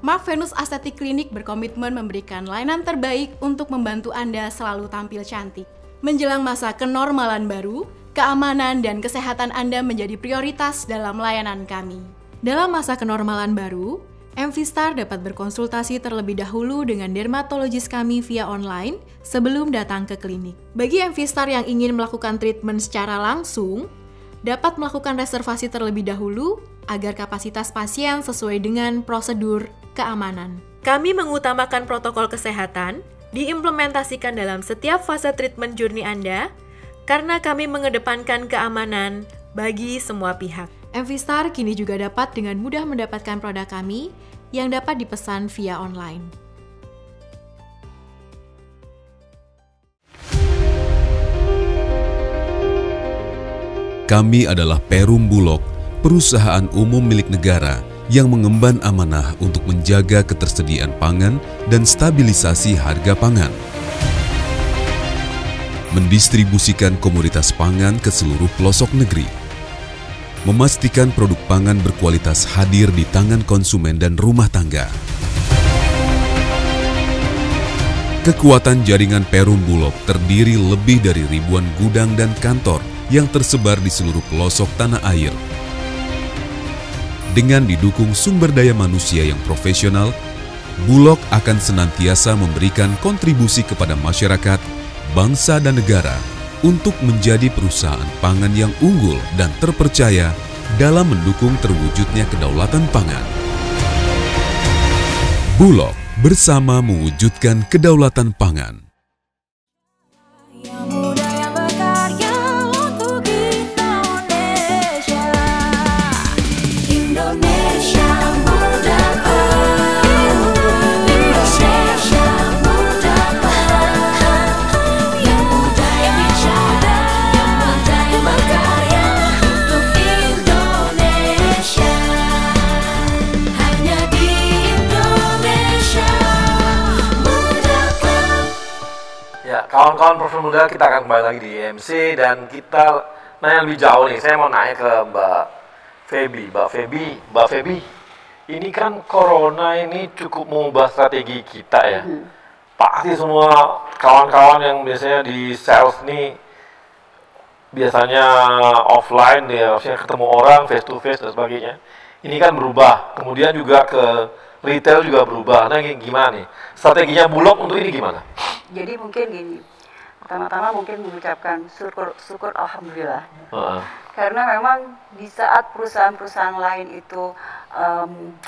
Mark Venus Aesthetic Clinic berkomitmen memberikan layanan terbaik untuk membantu Anda selalu tampil cantik. Menjelang masa kenormalan baru, keamanan dan kesehatan Anda menjadi prioritas dalam layanan kami. Dalam masa kenormalan baru, MV Star dapat berkonsultasi terlebih dahulu dengan dermatologis kami via online sebelum datang ke klinik. Bagi MV Star yang ingin melakukan treatment secara langsung, dapat melakukan reservasi terlebih dahulu agar kapasitas pasien sesuai dengan prosedur keamanan. Kami mengutamakan protokol kesehatan, diimplementasikan dalam setiap fase treatment journey Anda, karena kami mengedepankan keamanan bagi semua pihak. MV Star kini juga dapat dengan mudah mendapatkan produk kami yang dapat dipesan via online. Kami adalah Perum Bulog, perusahaan umum milik negara yang mengemban amanah untuk menjaga ketersediaan pangan dan stabilisasi harga pangan. Mendistribusikan komoditas pangan ke seluruh pelosok negeri. Memastikan produk pangan berkualitas hadir di tangan konsumen dan rumah tangga. Kekuatan jaringan Perum Bulog terdiri lebih dari ribuan gudang dan kantor yang tersebar di seluruh pelosok tanah air. Dengan didukung sumber daya manusia yang profesional, Bulog akan senantiasa memberikan kontribusi kepada masyarakat, bangsa dan negara untuk menjadi perusahaan pangan yang unggul dan terpercaya dalam mendukung terwujudnya kedaulatan pangan. Bulog bersama mewujudkan kedaulatan pangan. Kawan-kawan profil muda, kita akan kembali lagi di IMC dan kita nanya lebih jauh nih. Saya mau nanya ke Mbak Feby, ini kan corona ini cukup mengubah strategi kita ya. Pasti semua kawan-kawan yang biasanya di sales nih biasanya offline ya, harusnya ketemu orang face to face dan sebagainya. Ini kan berubah, kemudian juga ke retail juga berubah. Nah gimana nih strateginya Bulog untuk ini gimana? Jadi mungkin gini, pertama-tama mungkin mengucapkan syukur alhamdulillah. Karena memang di saat perusahaan-perusahaan lain itu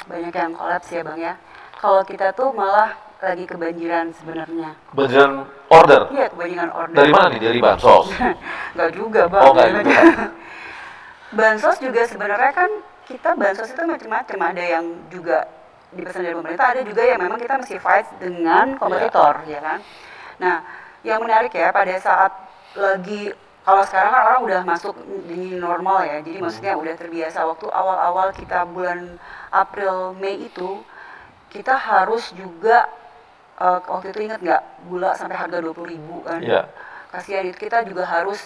banyak yang kolaps ya Bang ya. Kalau kita tuh malah lagi kebanjiran sebenarnya. Kebanjiran order? Iya, kebanjiran order. Dari mana nih? Dari Bansos? Enggak juga Bang. Oh enggak juga. Bansos juga sebenarnya kan kita Bansos itu macam-macam. Ada yang juga dipesan dari pemerintah, ada juga yang memang kita mesti fight dengan kompetitor, ya kan. Nah, yang menarik ya pada saat lagi, kalau sekarang kan orang udah masuk di normal ya, jadi maksudnya udah terbiasa. Waktu awal-awal kita bulan April, Mei itu, kita harus juga, waktu itu ingat nggak, gula sampai harga 20.000 kan. Kasihan itu, kita juga harus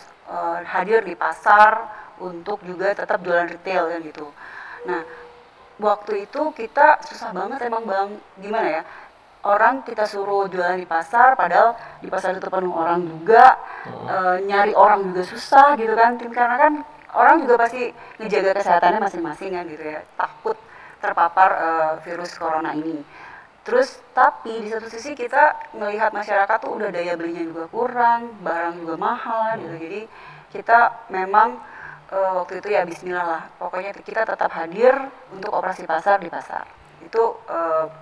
hadir di pasar untuk juga tetap jualan retail kan gitu. Nah, waktu itu kita susah banget emang Bang, gimana ya, orang kita suruh jualan di pasar, padahal di pasar itu penuh orang juga, nyari orang juga susah gitu kan, karena kan orang juga pasti ngejaga kesehatannya masing-masing kan gitu ya, takut terpapar virus corona ini. Terus tapi di satu sisi kita melihat masyarakat tuh udah daya belinya juga kurang, barang juga mahal gitu, jadi kita memang waktu itu ya bismillah lah, pokoknya kita tetap hadir untuk operasi pasar di pasar. Itu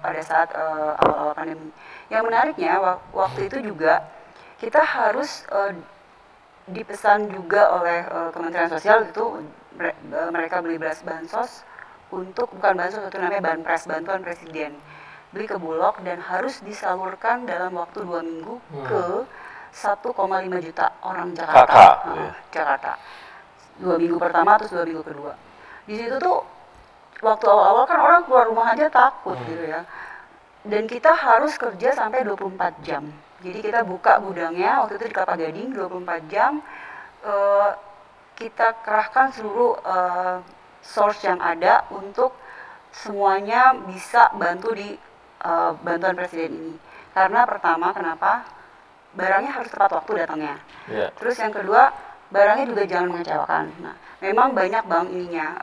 pada saat awal-awal pandemi. Yang menariknya waktu itu juga kita harus dipesan juga oleh Kementerian Sosial itu mereka beli beras bansos untuk, bukan bansos, itu namanya Banpres, bantuan presiden. Beli ke Bulog dan harus disalurkan dalam waktu 2 minggu ke 1,5 juta orang Jakarta. Jakarta. 2 minggu pertama terus 2 minggu kedua. Di situ tuh waktu awal-awal kan orang keluar rumah aja takut gitu ya. Dan kita harus kerja sampai 24 jam. Jadi kita buka gudangnya waktu itu di Kelapa Gading 24 jam. Kita kerahkan seluruh source yang ada untuk semuanya bisa bantu di bantuan presiden ini. Karena pertama, kenapa? Barangnya harus tepat waktu datangnya. Terus yang kedua, barangnya juga jangan mengecewakan. Nah, memang banyak Bang ininya,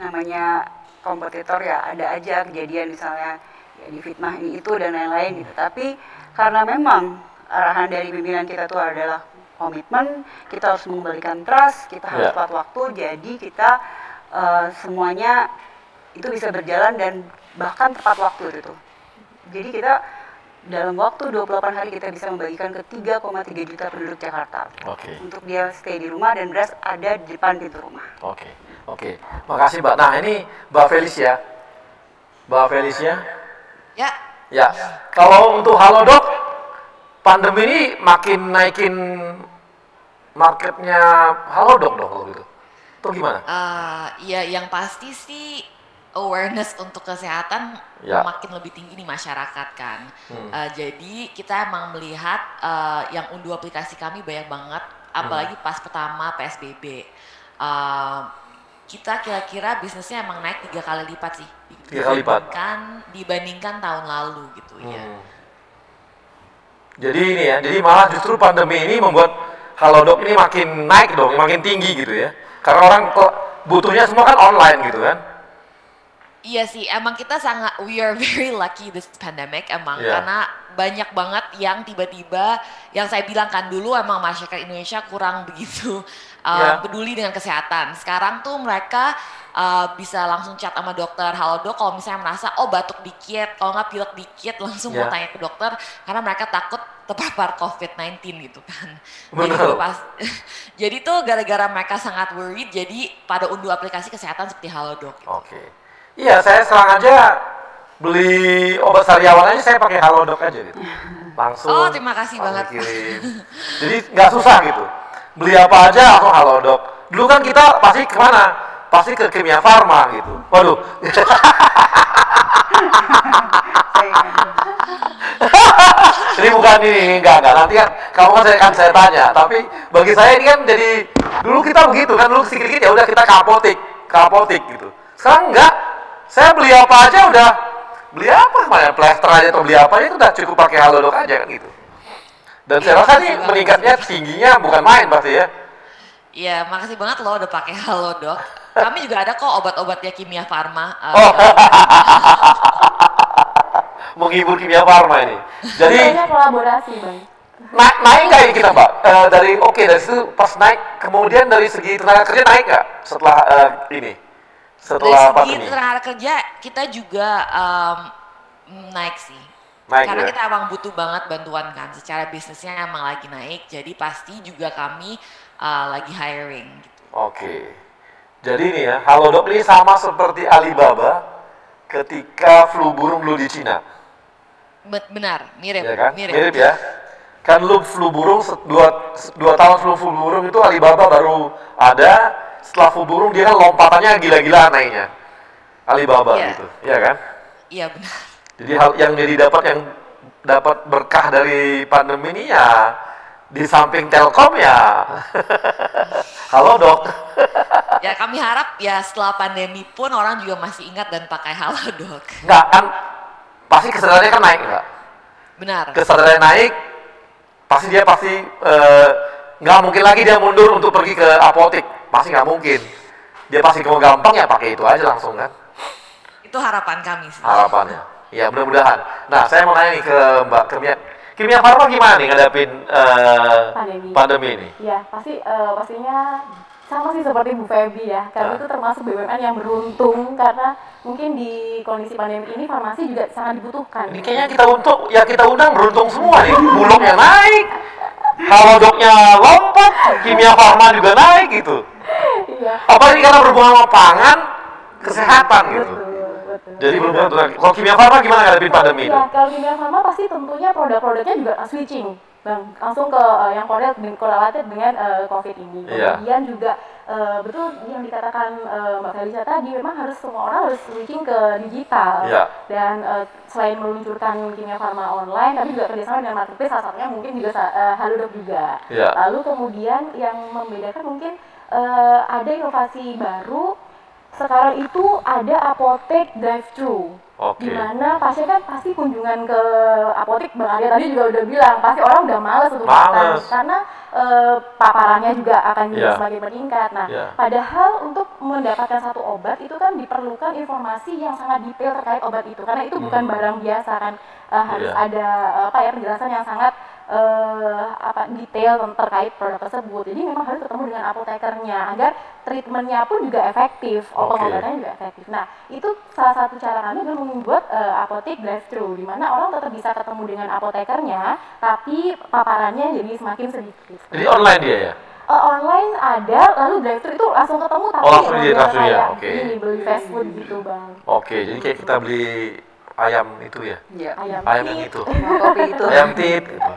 namanya kompetitor ya, ada aja kejadian misalnya ya difitnah ini itu dan lain-lain gitu. Tapi karena memang arahan dari pimpinan kita itu adalah komitmen, kita harus mengembalikan trust, kita harus tepat waktu, jadi kita semuanya itu bisa berjalan dan bahkan tepat waktu itu. Jadi kita dalam waktu 28 hari kita bisa membagikan ke 3,3 juta penduduk Jakarta. Untuk dia stay di rumah dan beras ada di depan pintu rumah. Oke. Makasih Mbak. Nah ini Mbak Felicia. Ya. Kalau untuk Halodoc, pandemi ini makin naikin marketnya Halodoc dong kalau gitu. Itu gimana? Ya yang pasti sih awareness untuk kesehatan makin lebih tinggi di masyarakat kan. Jadi kita emang melihat yang unduh aplikasi kami banyak banget, apalagi pas pertama PSBB. Kita kira-kira bisnisnya emang naik 3 kali lipat sih. 3 kali lipat? Dibandingkan tahun lalu gitu ya. Jadi ini ya, jadi malah justru pandemi ini membuat Halodoc ini makin naik dong, makin tinggi gitu ya. Karena orang butuhnya semua kan online gitu kan. Iya sih, emang kita we are very lucky this pandemic emang, karena banyak banget yang tiba-tiba, yang saya bilang kan dulu emang masyarakat Indonesia kurang begitu peduli dengan kesehatan. Sekarang tuh mereka bisa langsung chat sama dokter Halodoc kalau misalnya merasa batuk dikit, kalau nggak pilek dikit langsung mau tanya ke dokter karena mereka takut terpapar COVID-19 gitu kan. Jadi tuh gara-gara mereka sangat worried, jadi pada unduh aplikasi kesehatan seperti Halodoc. Oke. Iya, saya sekarang aja beli obat sariawan aja saya pakai Halodoc aja gitu. Langsung. Oh, terima kasih banget. Jadi nggak susah gitu. Beli apa aja langsung Halodoc. Dulu kan kita pasti kemana? Pasti ke Kimia Farma gitu. Waduh. Ini bukan ini, enggak. Nanti kan kamu kan saya tanya. Tapi bagi saya ini kan jadi dulu kita begitu kan, dulu sedikit ya udah kita ke apotek gitu. Sekarang enggak. Saya beli apa aja udah beli apa namanya plester aja atau beli apa aja itu udah cukup pakai Halodoc aja kan gitu. Dan saya rasa nih meningkatnya tingginya bukan main pasti ya. Iya, makasih banget loh udah pakai Halodoc. Kami juga ada kok obat-obatnya Kimia Farma. Menghibur Kimia Farma ini. Jadi kolaborasi, Bang. Naik nggak ini kita, Pak? Dari situ pas naik, kemudian dari segi tenaga kerja naik nggak setelah ini? Setelah dari segi pandemi? tenaga kerja kita juga naik sih. Karena kita emang butuh banget bantuan kan. Secara bisnisnya emang lagi naik, jadi pasti juga kami lagi hiring. Gitu. Oke. Jadi nih ya, Halodoc ini sama seperti Alibaba ketika flu burung dulu di Cina. Benar, mirip. Ya kan? Mirip ya. Kan lu flu burung, dua tahun flu burung itu Alibaba baru ada. Setelah flu burung dia kan lompatannya gila-gilaan naiknya. Alibaba gitu, ya kan? Iya benar. Jadi yang dapat berkah dari pandemi ini ya di samping Telkom ya Halodoc. Ya kami harap ya setelah pandemi pun orang juga masih ingat dan pakai Halodoc. Enggak kan, pasti kesadarannya kan naik enggak? Benar. Kesadarannya naik, pasti nggak mungkin lagi dia mundur untuk pergi ke apotek, pasti nggak mungkin. Dia pasti mau gampang ya pakai itu aja langsung kan. Itu harapan kami sih. Harapannya, ya mudah-mudahan. Nah saya mau nanya nih ke Mbak Kimia Farma gimana nih ngadapin pandemi ini? Ya pastinya sama sih seperti Bu Feby ya, karena itu termasuk BUMN yang beruntung karena mungkin di kondisi pandemi ini farmasi juga sangat dibutuhkan. Ini kayaknya kita undang beruntung semua nih, Bulognya naik, Halodocnya lompat, Kimia Farma juga naik gitu. Iya. Apalagi karena berhubungan sama pangan, kesehatan gitu. Jadi berhubungan dengan, kalau Kimia Farma gimana ngadepin pandemi itu? Ya, kalau Kimia Farma pasti tentunya produk-produknya juga switching. Bang, langsung ke yang korelatif dengan COVID ini. Kemudian juga betul yang dikatakan Mbak Felicia tadi, memang harus semua orang harus switching ke digital. Dan selain meluncurkan Kimia Farma online, tapi juga kerjasama dengan marketplace, salah satunya mungkin juga Halodoc juga. Lalu kemudian yang membedakan mungkin ada inovasi baru. Sekarang itu ada apotek drive-thru. Di mana pasien kan pasti kunjungan ke apotek, Bang Arya tadi juga udah bilang, pasti orang udah males untuk datang karena paparannya juga akan juga semakin meningkat. Nah, padahal untuk mendapatkan satu obat itu kan diperlukan informasi yang sangat detail terkait obat itu, karena itu bukan barang biasa kan, harus ada penjelasan yang sangat detail terkait produk tersebut. Jadi memang harus ketemu dengan apotekernya agar treatmentnya pun juga efektif, pengobatannya juga efektif. Nah, itu salah satu cara kami adalah membuat apotek drive-thru, di mana orang tetap bisa ketemu dengan apotekernya, tapi paparannya jadi semakin sedikit. Jadi online dia ya? Online ada, lalu drive-thru itu langsung ketemu, tapi langsung di drive-thru ya? Ini beli fast food gitu, Bang. Jadi kayak kita beli ayam itu ya? Ayam yang itu. Kopi itu. Ayam tit gitu.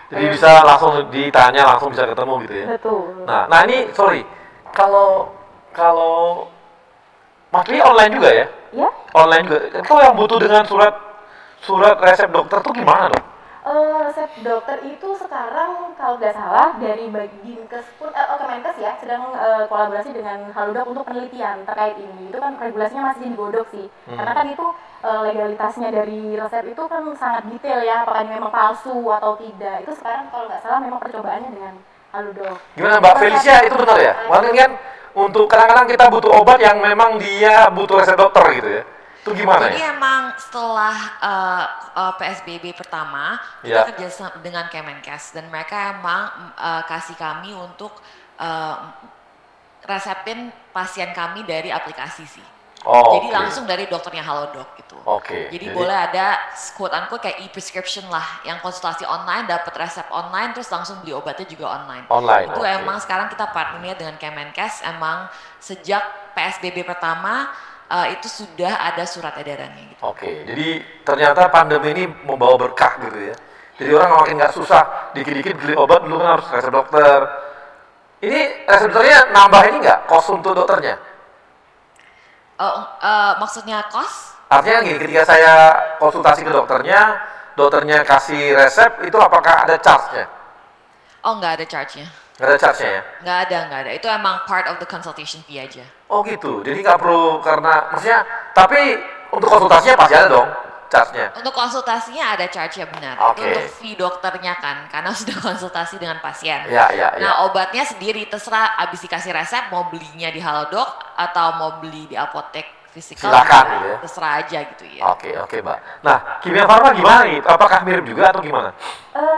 Jadi bisa langsung ditanya, langsung bisa ketemu gitu ya? Betul. Nah ini, sorry, kalau Mas Li online juga ya? Iya. Online juga. Kalau yang butuh dengan surat resep dokter tuh gimana dong? Resep dokter itu sekarang kalau tidak salah dari Dinkes pun Kemenkes ya sedang kolaborasi dengan Halodoc untuk penelitian terkait ini. Itu kan regulasinya masih digodok sih. Karena kan itu legalitasnya dari resep itu kan sangat detail ya, apakah ini memang palsu atau tidak. Itu sekarang kalau nggak salah memang percobaannya dengan Halodoc. Gimana Mbak Felicia, itu benar ya? Mungkin kan untuk kadang-kadang kita butuh obat yang memang dia butuh resep dokter gitu ya. Itu gimana? Jadi ya? emang setelah PSBB pertama kita kerja dengan Kemenkes dan mereka emang kasih kami untuk resepin pasien kami dari aplikasi sih. Jadi langsung dari dokternya Halodoc gitu. Jadi boleh ada quote unquote kayak e-prescription lah, yang konsultasi online, dapat resep online, terus langsung beli obatnya juga online. Itu emang sekarang kita partnernya dengan Kemenkes, emang sejak PSBB pertama itu sudah ada surat edarannya gitu. Jadi ternyata pandemi ini membawa berkah gitu ya. Jadi orang makin nggak susah, dikit-dikit beli obat dulu kan harus resep dokter. Ini resep dokternya nambah ini nggak kos untuk dokternya? Maksudnya kos? Artinya gini, ketika saya konsultasi ke dokternya kasih resep, itu apakah ada charge-nya? Oh, nggak ada charge-nya. Nggak ada charge-nya ya? Nggak ada. Itu emang part of the consultation fee aja. Oh gitu, jadi nggak perlu karena, maksudnya, tapi untuk konsultasinya pasti ada dong charge-nya? Untuk konsultasinya ada charge-nya benar. Itu untuk fee dokternya kan, karena sudah konsultasi dengan pasien. Nah obatnya sendiri, terserah abis dikasih resep, mau belinya di Halodoc atau mau beli di apotek fisikal, silakan gitu ya? Terserah aja gitu ya. Oke Mbak. Nah, Kimia Farma gimana nih? Apakah mirip juga atau gimana?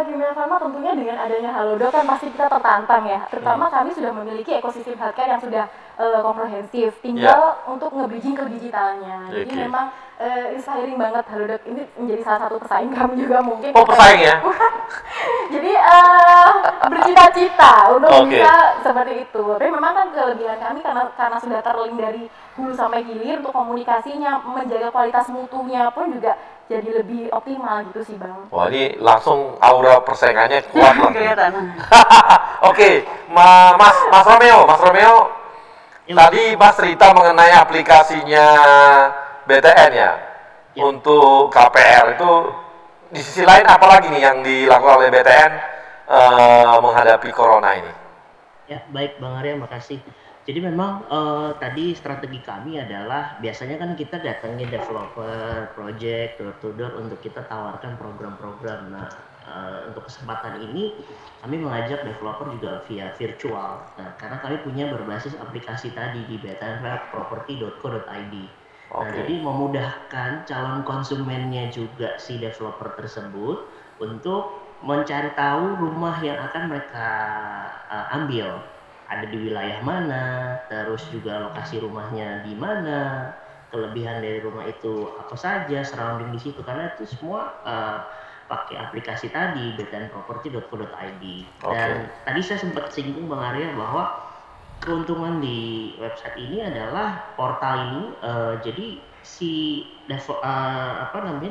Kimia Farma tentunya dengan adanya Halodoc kan pasti kita tertantang ya. Terutama kami sudah memiliki ekosistem healthcare yang sudah komprehensif. Tinggal untuk nge-bridging ke digitalnya. Jadi memang inspiring banget Halodoc ini menjadi salah satu pesaing kami juga mungkin. Oh pesaing ya? Jadi bercita-cita untuk bisa seperti itu. Tapi memang kan kelebihan kami karena sudah terlink dari hulu sampai hilir untuk komunikasinya, menjaga kualitas mutunya pun juga jadi lebih optimal gitu sih Bang. Wah ini langsung aura persaingannya kuat lah. Kelihatan. Mas Romeo, tadi Mas cerita mengenai aplikasinya BTN ya untuk KPR itu. Di sisi lain apa lagi nih yang dilakukan oleh BTN menghadapi corona ini? Ya baik Bang Arya, makasih. Jadi memang tadi strategi kami adalah biasanya kan kita datangin developer, project, door to door untuk kita tawarkan program-program. Nah untuk kesempatan ini kami mengajak developer juga via virtual. Nah karena kami punya berbasis aplikasi tadi di btnproperty.co.id. Nah, jadi memudahkan calon konsumennya juga si developer tersebut untuk mencari tahu rumah yang akan mereka ambil ada di wilayah mana, terus juga lokasi rumahnya di mana, kelebihan dari rumah itu apa saja, surrounding di situ, karena itu semua pakai aplikasi tadi btnproperty.co.id. Dan tadi saya sempat singgung Bang Arya bahwa keuntungan di website ini adalah portal ini, jadi si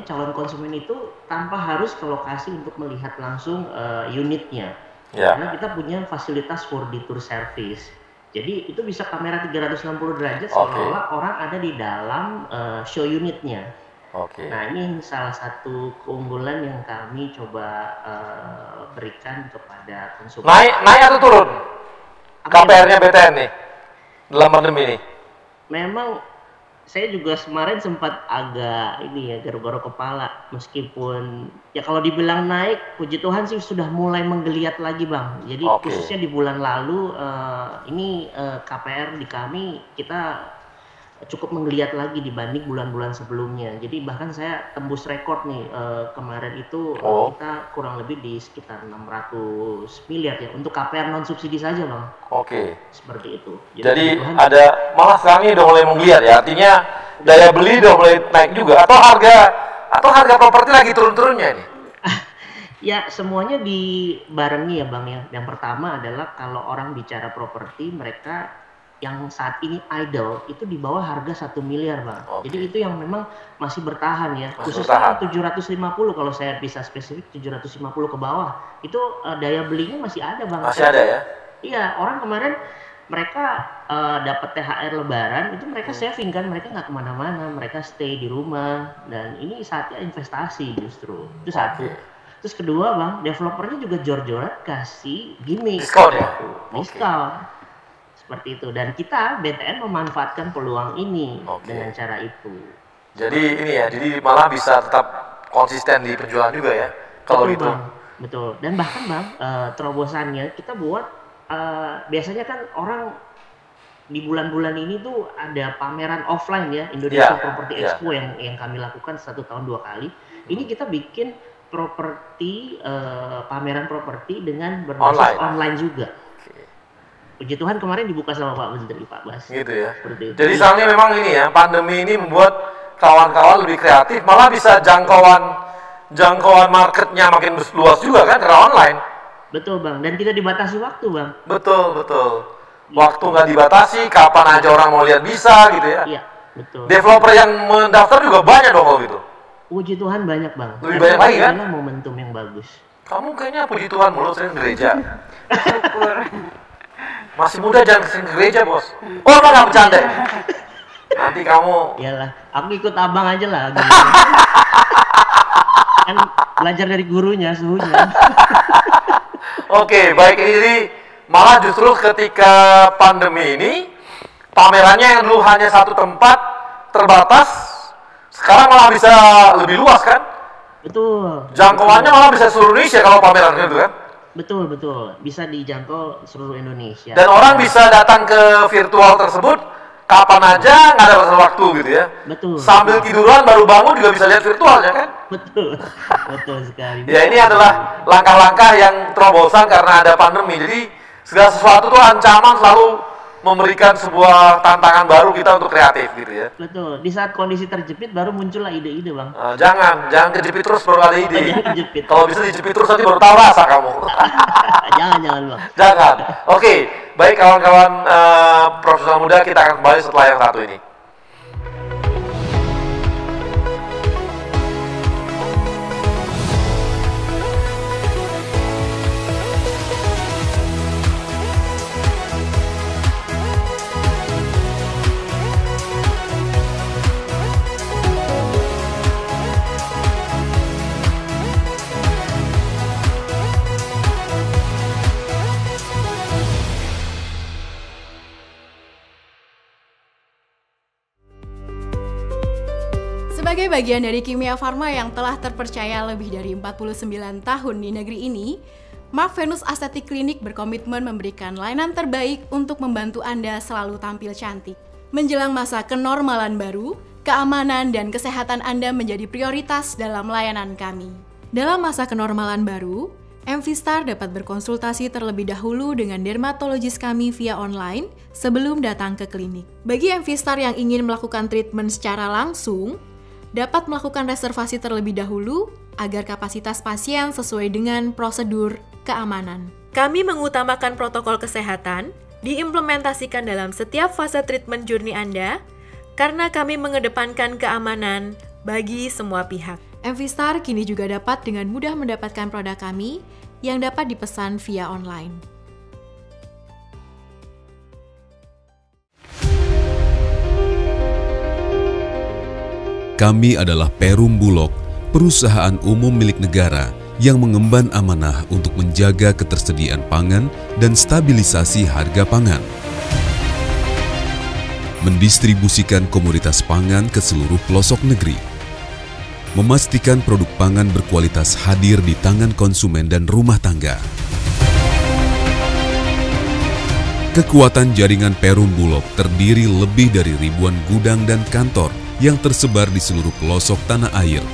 calon konsumen itu tanpa harus ke lokasi untuk melihat langsung unitnya, karena kita punya fasilitas 4D tour service. Jadi itu bisa kamera 360 derajat seolah-olah orang ada di dalam show unitnya. Nah ini salah satu keunggulan yang kami coba berikan kepada konsumen. Naik atau turun? KPR-nya BTN nih dalam pandemi ini. Memang saya juga kemarin sempat agak garuk-garuk kepala, meskipun ya kalau dibilang naik, puji Tuhan sih sudah mulai menggeliat lagi Bang. Jadi khususnya di bulan lalu ini KPR di kami kita cukup menggeliat lagi dibanding bulan-bulan sebelumnya. Jadi bahkan saya tembus rekor nih kemarin itu kita kurang lebih di sekitar 600 miliar ya untuk KPR non subsidi saja Bang. Seperti itu. Jadi ada malah sekarang ini udah mulai menggeliat ya. Artinya daya beli udah mulai naik juga atau harga properti lagi turun-turunnya ini. Ya semuanya dibarengi ya Bang ya. Yang pertama adalah kalau orang bicara properti, mereka yang saat ini idle itu di bawah harga 1 miliar Bang. Jadi itu yang memang masih bertahan ya. Khususnya 750 kalau saya bisa spesifik 750 ke bawah. Itu daya belinya masih ada Bang. Masih ada ya? Iya, orang kemarin mereka dapat THR Lebaran itu mereka saving kan, mereka nggak kemana-mana, mereka stay di rumah dan ini saatnya investasi justru. Itu satu. Terus kedua bang, developernya juga jor-joran kasih gimmick, diskon ya? Diskon. Seperti itu. Dan kita BTN memanfaatkan peluang ini dengan cara itu. Jadi ini ya, jadi malah bisa tetap konsisten di penjualan juga ya kalau gitu. Bang. Betul. Dan bahkan bang, terobosannya kita buat biasanya kan orang di bulan-bulan ini tuh ada pameran offline ya, Indonesia Property Expo yang kami lakukan 1 tahun 2 kali. Ini kita bikin properti pameran properti dengan berbasis online juga. Puji Tuhan kemarin dibuka sama Pak Menteri, Pak Bas. Gitu ya. Jadi soalnya memang ini ya, pandemi ini membuat kawan-kawan lebih kreatif, malah bisa jangkauan marketnya makin luas juga kan karena online. Betul bang, dan tidak dibatasi waktu bang. Betul. Waktu nggak dibatasi, kapan aja orang mau lihat bisa gitu ya. Iya, betul. Developer yang mendaftar juga banyak dong kalau gitu. Puji Tuhan banyak bang. Lebih banyak lagi kan? Ini momentum yang bagus. Kamu kayaknya puji Tuhan mulu sering gereja. Masih muda jangan sering ke gereja bos. Oh nggak bercanda. Nanti kamu. Iyalah, aku ikut abang aja lah. Kan belajar dari gurunya suhunya. Oke, baik, ini jadi malah justru ketika pandemi ini pamerannya yang dulu hanya satu tempat terbatas, sekarang malah bisa lebih luas kan? Betul. Jangkauannya malah bisa seluruh Indonesia kalau pameran gitu kan? Betul, bisa dijangkau seluruh Indonesia. Dan orang bisa datang ke virtual tersebut kapan aja, nggak ada batas waktu gitu ya. Betul. Sambil tiduran baru bangun juga bisa lihat virtualnya kan? Betul sekali. Ya ini adalah langkah-langkah yang terobosan karena ada pandemi. Jadi segala sesuatu tuh ancaman selalu memberikan sebuah tantangan baru kita untuk kreatif gitu ya. Betul. Di saat kondisi terjepit baru muncullah ide-ide bang. Jangan kejepit terus baru ada ide. Jangan kejepit. Kalau bisa dijepit terus nanti baru tahu rasa kamu. jangan bang. Jangan. Oke, baik kawan-kawan profesional muda, kita akan kembali setelah yang satu ini. Sebagai bagian dari Kimia Farma yang telah terpercaya lebih dari 49 tahun di negeri ini, MAF Venus Aesthetic Clinic berkomitmen memberikan layanan terbaik untuk membantu Anda selalu tampil cantik. Menjelang masa kenormalan baru, keamanan dan kesehatan Anda menjadi prioritas dalam layanan kami. Dalam masa kenormalan baru, MVstar dapat berkonsultasi terlebih dahulu dengan dermatologis kami via online sebelum datang ke klinik. Bagi MVstar yang ingin melakukan treatment secara langsung, dapat melakukan reservasi terlebih dahulu agar kapasitas pasien sesuai dengan prosedur keamanan. Kami mengutamakan protokol kesehatan, diimplementasikan dalam setiap fase treatment journey Anda, karena kami mengedepankan keamanan bagi semua pihak. MVstar kini juga dapat dengan mudah mendapatkan produk kami yang dapat dipesan via online. Kami adalah Perum Bulog, perusahaan umum milik negara yang mengemban amanah untuk menjaga ketersediaan pangan dan stabilisasi harga pangan. Mendistribusikan komoditas pangan ke seluruh pelosok negeri. Memastikan produk pangan berkualitas hadir di tangan konsumen dan rumah tangga. Kekuatan jaringan Perum Bulog terdiri lebih dari ribuan gudang dan kantor yang tersebar di seluruh pelosok tanah air.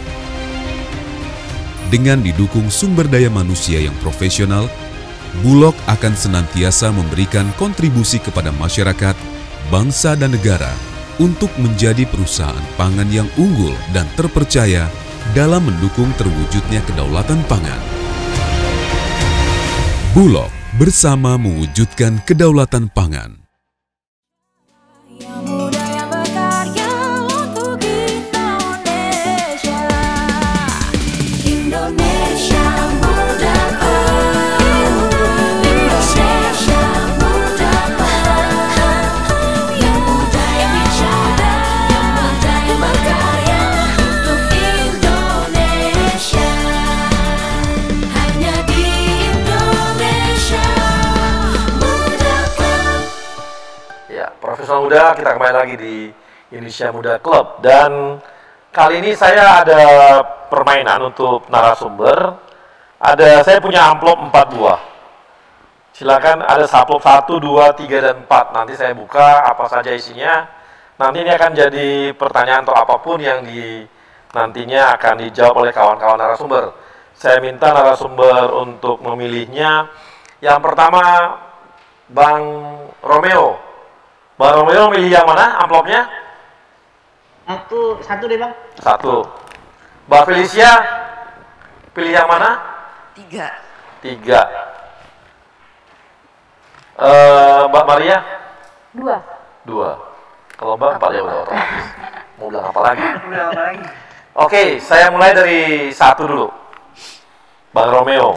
Dengan didukung sumber daya manusia yang profesional, Bulog akan senantiasa memberikan kontribusi kepada masyarakat, bangsa dan negara untuk menjadi perusahaan pangan yang unggul dan terpercaya dalam mendukung terwujudnya kedaulatan pangan. Bulog bersama mewujudkan kedaulatan pangan. Profesional Muda, kita kembali lagi di Indonesia Muda Club. Dan kali ini saya ada permainan untuk narasumber. Saya punya amplop 4 buah. Silakan, ada amplop 1, 2, 3, dan 4. Nanti saya buka apa saja isinya. Nanti ini akan jadi pertanyaan atau apapun yang nantinya akan dijawab oleh kawan-kawan narasumber. Saya minta narasumber untuk memilihnya. Yang pertama, Bang Romeo. Bang Romeo milih yang mana amplopnya? Satu deh, Bang. 1. Mbak Felicia, pilih yang mana? 3. 3. Mbak Maria? 2. 2. Kalau Mbak 4 ya udah otomatis. Mau bilang apa lagi? Oke, saya mulai dari 1 dulu. Bang Romeo.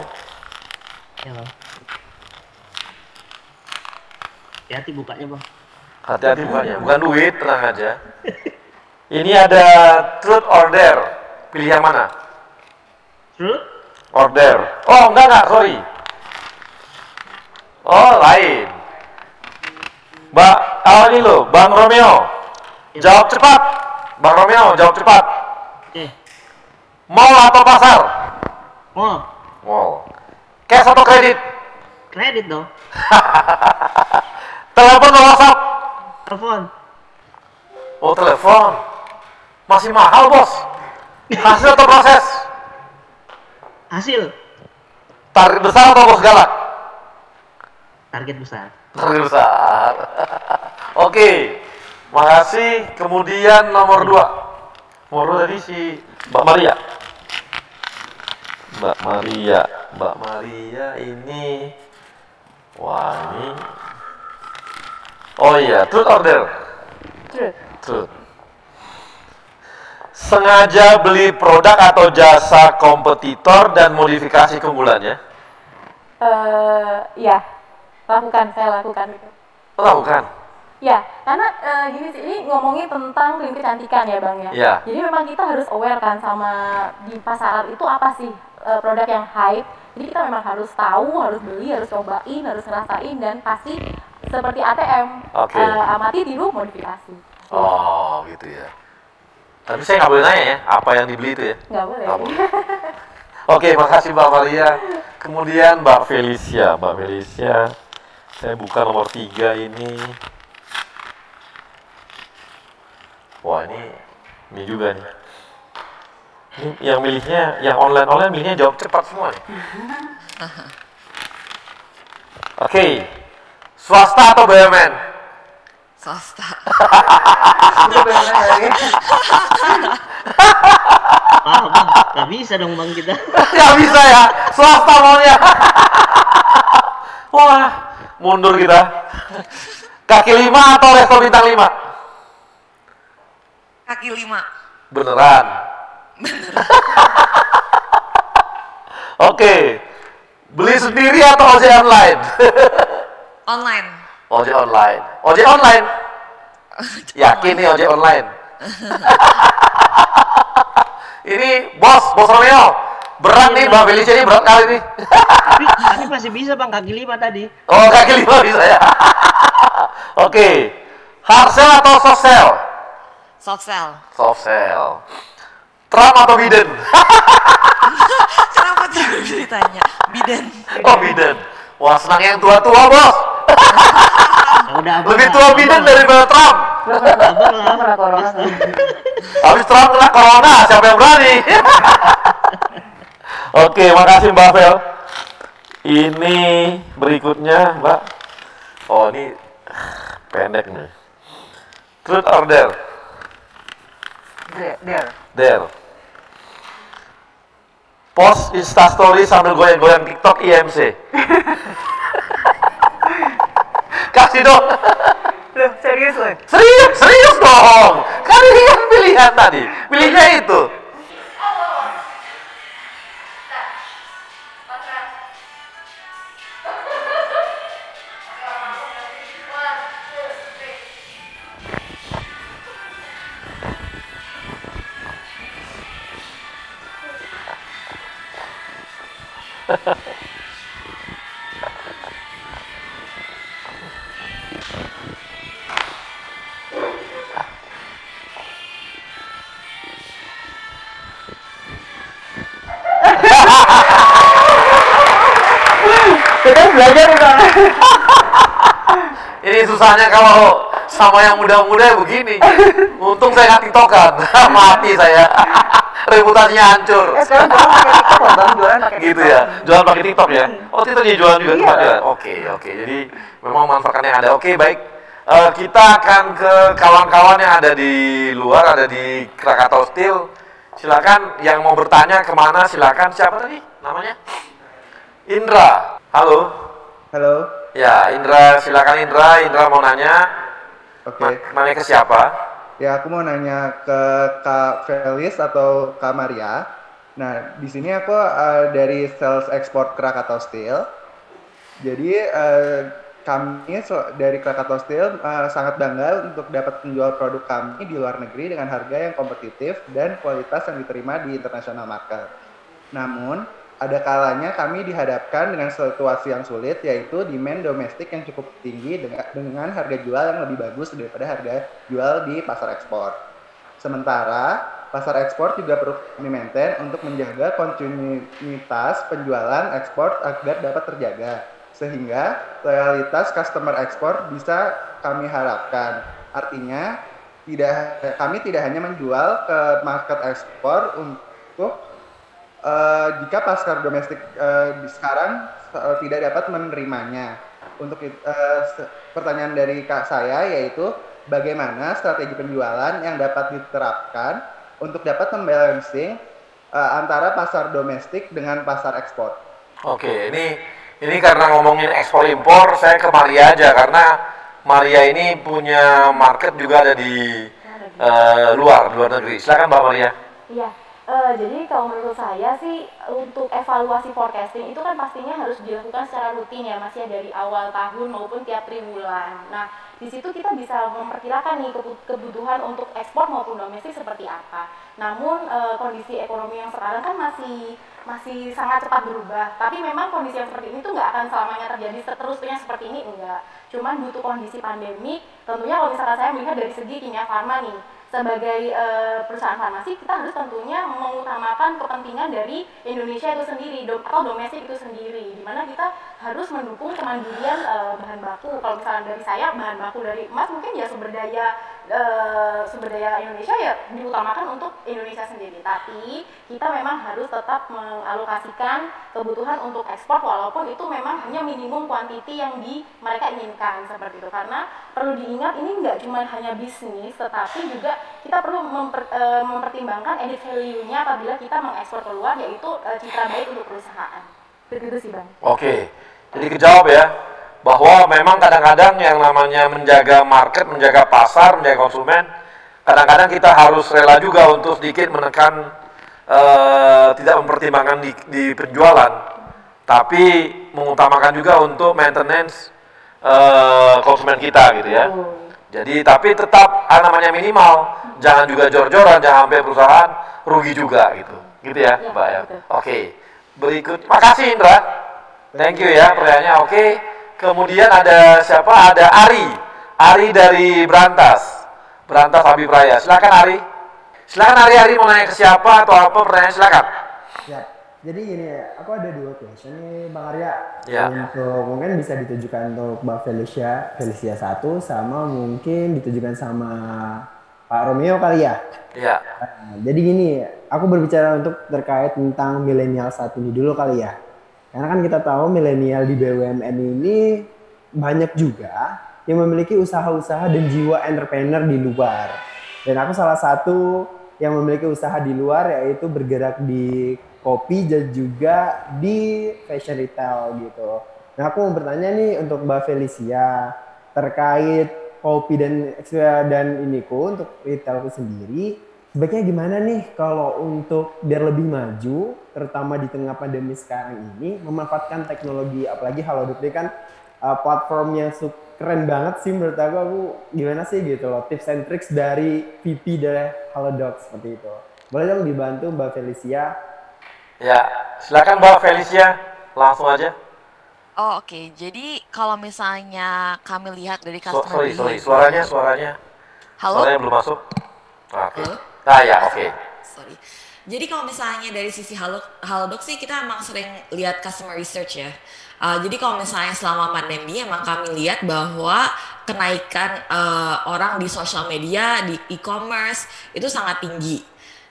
Ya, Bang. Hati-hati bukanya, Bang. Hati-hati bukanya, bukan duit, tenang aja. Ini ada truth or dare. Pilih yang mana? Truth or dare. Oh, enggak, sorry. Oh, lain. Ini lo, Bang Romeo. Jawab cepat. Bang Romeo, jawab cepat. Oke. Mall atau pasar? Mall. Mall. Cash atau kredit? Kredit dong. Telepon atau WhatsApp? Telepon. Oh, telepon. Masih mahal, Bos. Hasil atau proses? Hasil. Target besar atau bos galak? Target besar. Target besar. Oke. Makasih. Kemudian nomor 2. Nomor 2 tadi si Mbak Maria. Mbak Maria ini. Wah, ini. Oh iya, truth or dare? Truth. Sengaja beli produk atau jasa kompetitor dan modifikasi keunggulannya? Ya, saya lakukan itu. Lakukan? Ya, karena gini sih, ini ngomongin tentang klinik kecantikan ya Bang ya. Ya. Jadi memang kita harus aware kan sama di pasaran itu apa sih produk yang hype. Jadi kita memang harus tahu, harus beli, harus cobain, harus ngerasain, dan pasti seperti ATM, amati, tiru, modifikasi. Oh, gitu ya. Tapi saya nggak boleh nanya ya, apa yang dibeli itu ya? Nggak boleh. Oke, makasih Mbak Maria. Kemudian Mbak Felicia. Mbak Felicia, saya buka nomor 3 ini. Wah, ini juga nih. Ini yang milihnya, yang online milihnya jawab cepat semua nih. Oke. Swasta atau BUMN? Swasta. Bang, gak bisa dong Bang kita. Gak bisa ya, swasta maunya. Wah, mundur kita. Kaki 5 atau resto bintang 5? Kaki 5. Beneran? Oke. Beli sendiri atau ojek online? Online. Ojek online. Ojek online? Yakin nih ojek online? Ini bos Romeo. Berat nih Mbak Felicia, ini berat kali nih. Tapi masih bisa Bang, kaki 5 tadi. Oh, kaki 5 bisa ya. Oke. Hard sell atau soft sell? Soft sell. Soft sell. Trump atau Biden? Kenapa terus ditanya? Biden. Oh, Biden. Wah, senang yang tua-tua, Bos. Lebih tua Biden daripada Trump. Habis Trump kena corona, siapa yang berani? Oke, makasih Mbak Fel. Ini berikutnya, Mbak. Oh, ini pendek nih. Truth or dare? Dare. Post Instastory sambil goyang-goyang TikTok IMC. Kasih dong. Loh, serius loh? Serius dong. Kan ini kan pilihan tadi. Pilihnya itu. susahnya kalau sama yang muda-muda ya begini. Untung saya nggak tiktokan, mati saya. Reputasinya hancur. Sekarang jualan pakai TikTok loh Bang, jualan pakai gitu ya, jualan pakai TikTok ya. Oh, TikTok dia jualan juga tempat ya. Oke. Jadi memang manfaatkan yang ada. Oke, baik. Kita akan ke kawan-kawan yang ada di luar, ada di Krakatau Steel. Silakan yang mau bertanya kemana, silakan. Siapa tadi namanya? Indra. Halo. Halo. Ya, Indra, silakan Indra. Indra mau nanya. Oke. Nanya ke siapa? Ya, aku mau nanya ke Kak Felis atau Kak Maria. Nah, di sini aku dari sales ekspor Krakatau Steel. Jadi kami dari Krakatau Steel sangat bangga untuk dapat menjual produk kami di luar negeri dengan harga yang kompetitif dan kualitas yang diterima di international market. Namun, ada kalanya kami dihadapkan dengan situasi yang sulit, yaitu demand domestik yang cukup tinggi dengan harga jual yang lebih bagus daripada harga jual di pasar ekspor. Sementara, pasar ekspor juga perlu kami maintain untuk menjaga kontinuitas penjualan ekspor agar dapat terjaga, sehingga loyalitas customer ekspor bisa kami harapkan. Artinya, kami tidak hanya menjual ke market ekspor untuk jika pasar domestik sekarang tidak dapat menerimanya. Untuk pertanyaan dari Kak saya yaitu bagaimana strategi penjualan yang dapat diterapkan untuk dapat membalancing antara pasar domestik dengan pasar ekspor. Oke, ini karena ngomongin ekspor impor, saya ke Maria aja karena Maria ini punya market juga ada di luar negeri. Silakan Mbak Maria. Iya. Jadi kalau menurut saya sih untuk evaluasi forecasting itu kan pastinya harus dilakukan secara rutin ya Mas ya, dari awal tahun maupun tiap triwulan. Nah, di situ kita bisa memperkirakan nih kebutuhan untuk ekspor maupun domestik seperti apa. Namun kondisi ekonomi yang sekarang kan masih sangat cepat berubah. Tapi memang kondisi yang seperti ini tuh nggak akan selamanya terjadi seterusnya seperti ini, enggak. Cuman butuh kondisi pandemi. Tentunya kalau misalkan saya melihat dari segi Kimia Farma nih, sebagai perusahaan farmasi kita harus tentunya mengutamakan kepentingan dari Indonesia itu sendiri atau domestik itu sendiri, di mana kita harus mendukung kemandirian bahan baku. Kalau misalnya dari saya bahan baku dari emas mungkin ya sumber daya Indonesia ya diutamakan untuk Indonesia sendiri, tapi kita memang harus tetap mengalokasikan kebutuhan untuk ekspor walaupun itu memang hanya minimum kuantiti yang mereka inginkan seperti itu. Karena perlu diingat ini nggak cuma hanya bisnis, tetapi juga kita perlu mempertimbangkan added value-nya apabila kita mengekspor keluar, yaitu citra baik untuk perusahaan. Begitu sih Bang. Oke, jadi kejawab ya bahwa memang kadang-kadang yang namanya menjaga market, menjaga pasar, menjaga konsumen, kadang-kadang kita harus rela juga untuk sedikit menekan, tidak mempertimbangkan di penjualan, tapi mengutamakan juga untuk maintenance konsumen kita gitu ya. Jadi tapi tetap namanya minimal, jangan juga jor-joran, jangan sampai perusahaan rugi juga gitu ya Mbak ya. Oke, berikut, makasih Indra, thank you ya pertanyaannya. Oke, kemudian ada siapa? Ada Ari dari Berantas Habib Raya. Silakan Ari mau nanya ke siapa atau apa pertanyaan, silakan. Ya. Jadi gini ya, aku ada 2 question nih Bang Arya. Ya. Untuk mungkin bisa ditujukan untuk Mbak Felicia 1 sama mungkin ditujukan sama Pak Romeo kali ya. Iya. Nah, jadi gini, aku berbicara untuk terkait tentang milenial saat ini dulu kali ya. Karena kan kita tahu milenial di BUMN ini banyak juga yang memiliki usaha-usaha dan jiwa entrepreneur di luar. Dan aku salah satu yang memiliki usaha di luar, yaitu bergerak di kopi dan juga di fashion retail gitu. Nah, aku mau bertanya nih untuk Mbak Felicia terkait kopi dan iniku untuk retailku sendiri, sebaiknya gimana nih kalau untuk biar lebih maju, terutama di tengah pandemi sekarang ini, memanfaatkan teknologi, apalagi Halodoc ini kan platformnya keren banget sih menurut aku gimana sih gitu loh, tips and tricks dari VP dari Halodoc seperti itu. Boleh dong dibantu Mbak Felicia? Ya, silakan Mbak Felicia, langsung aja. Oh oke. Jadi kalau misalnya kami lihat dari customer sorry, suaranya. Halo? Suaranya belum masuk. Oke. Nah ya, oke. Sorry. Jadi kalau misalnya dari sisi Halodoc sih kita emang sering lihat customer research ya. Jadi kalau misalnya selama pandemi emang kami lihat bahwa kenaikan orang di sosial media, di e-commerce itu sangat tinggi.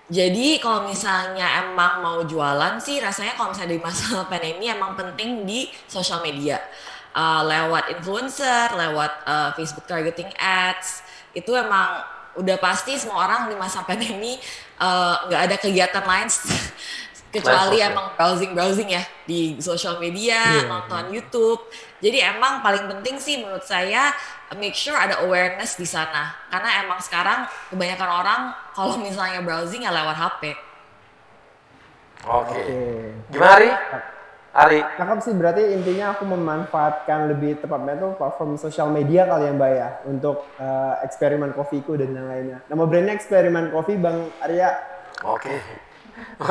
Jadi kalau misalnya emang mau jualan sih rasanya kalau misalnya di masa pandemi emang penting di sosial media. Lewat influencer, lewat Facebook targeting ads, itu emang udah pasti semua orang di masa pandemi nggak ada kegiatan lain kecuali emang browsing ya di sosial media, nonton YouTube. Jadi emang paling penting sih menurut saya make sure ada awareness di sana. Karena emang sekarang kebanyakan orang kalau misalnya browsing ya lewat HP. Oke. Gimana Ari? Cakep sih, berarti intinya aku memanfaatkan lebih tepatnya tuh platform sosial media kali ya Mbak ya untuk eksperimen kopiku dan lainnya. Nama brandnya Eksperimen Kopi, Bang Arya. Oke.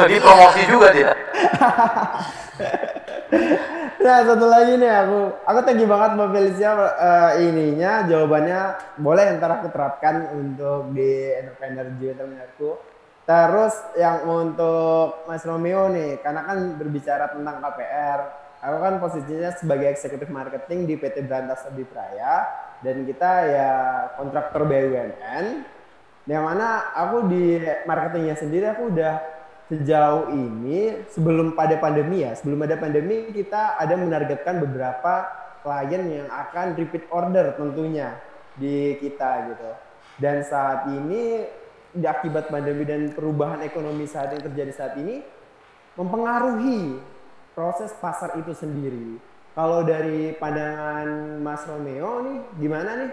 Dia promosi juga dia. Nah satu lagi nih aku thank you banget Mbak Felicia ininya jawabannya boleh ntar aku terapkan untuk di entrepreneurku. Terus yang untuk Mas Romeo nih, karena kan berbicara tentang KPR, aku kan posisinya sebagai eksekutif marketing di PT Berantas Abipraya dan kita ya kontraktor BUMN, yang mana aku di marketingnya sendiri aku udah sejauh ini sebelum ada pandemi kita ada menargetkan beberapa klien yang akan repeat order tentunya di kita gitu. Dan saat ini akibat pandemi dan perubahan ekonomi saat yang terjadi saat ini mempengaruhi proses pasar itu sendiri. Kalau dari pandangan Mas Romeo nih gimana nih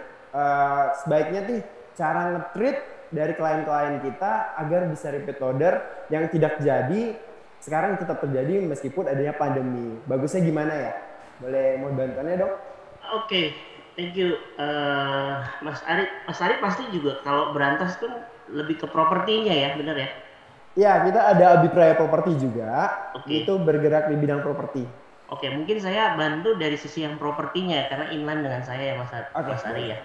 sebaiknya nih cara nge-treat dari klien-klien kita agar bisa repeat order yang tidak jadi sekarang tetap terjadi meskipun adanya pandemi. Bagusnya gimana ya? Boleh mau bantuannya dong? Oke, thank you Mas Ari. Mas Ari pasti juga kalau Berantas tuh lebih ke propertinya ya, benar ya? Ya, kita ada Abipraya Property juga. Itu bergerak di bidang properti. Oke, mungkin saya bantu dari sisi yang propertinya karena inline dengan saya ya Mas Ari ya.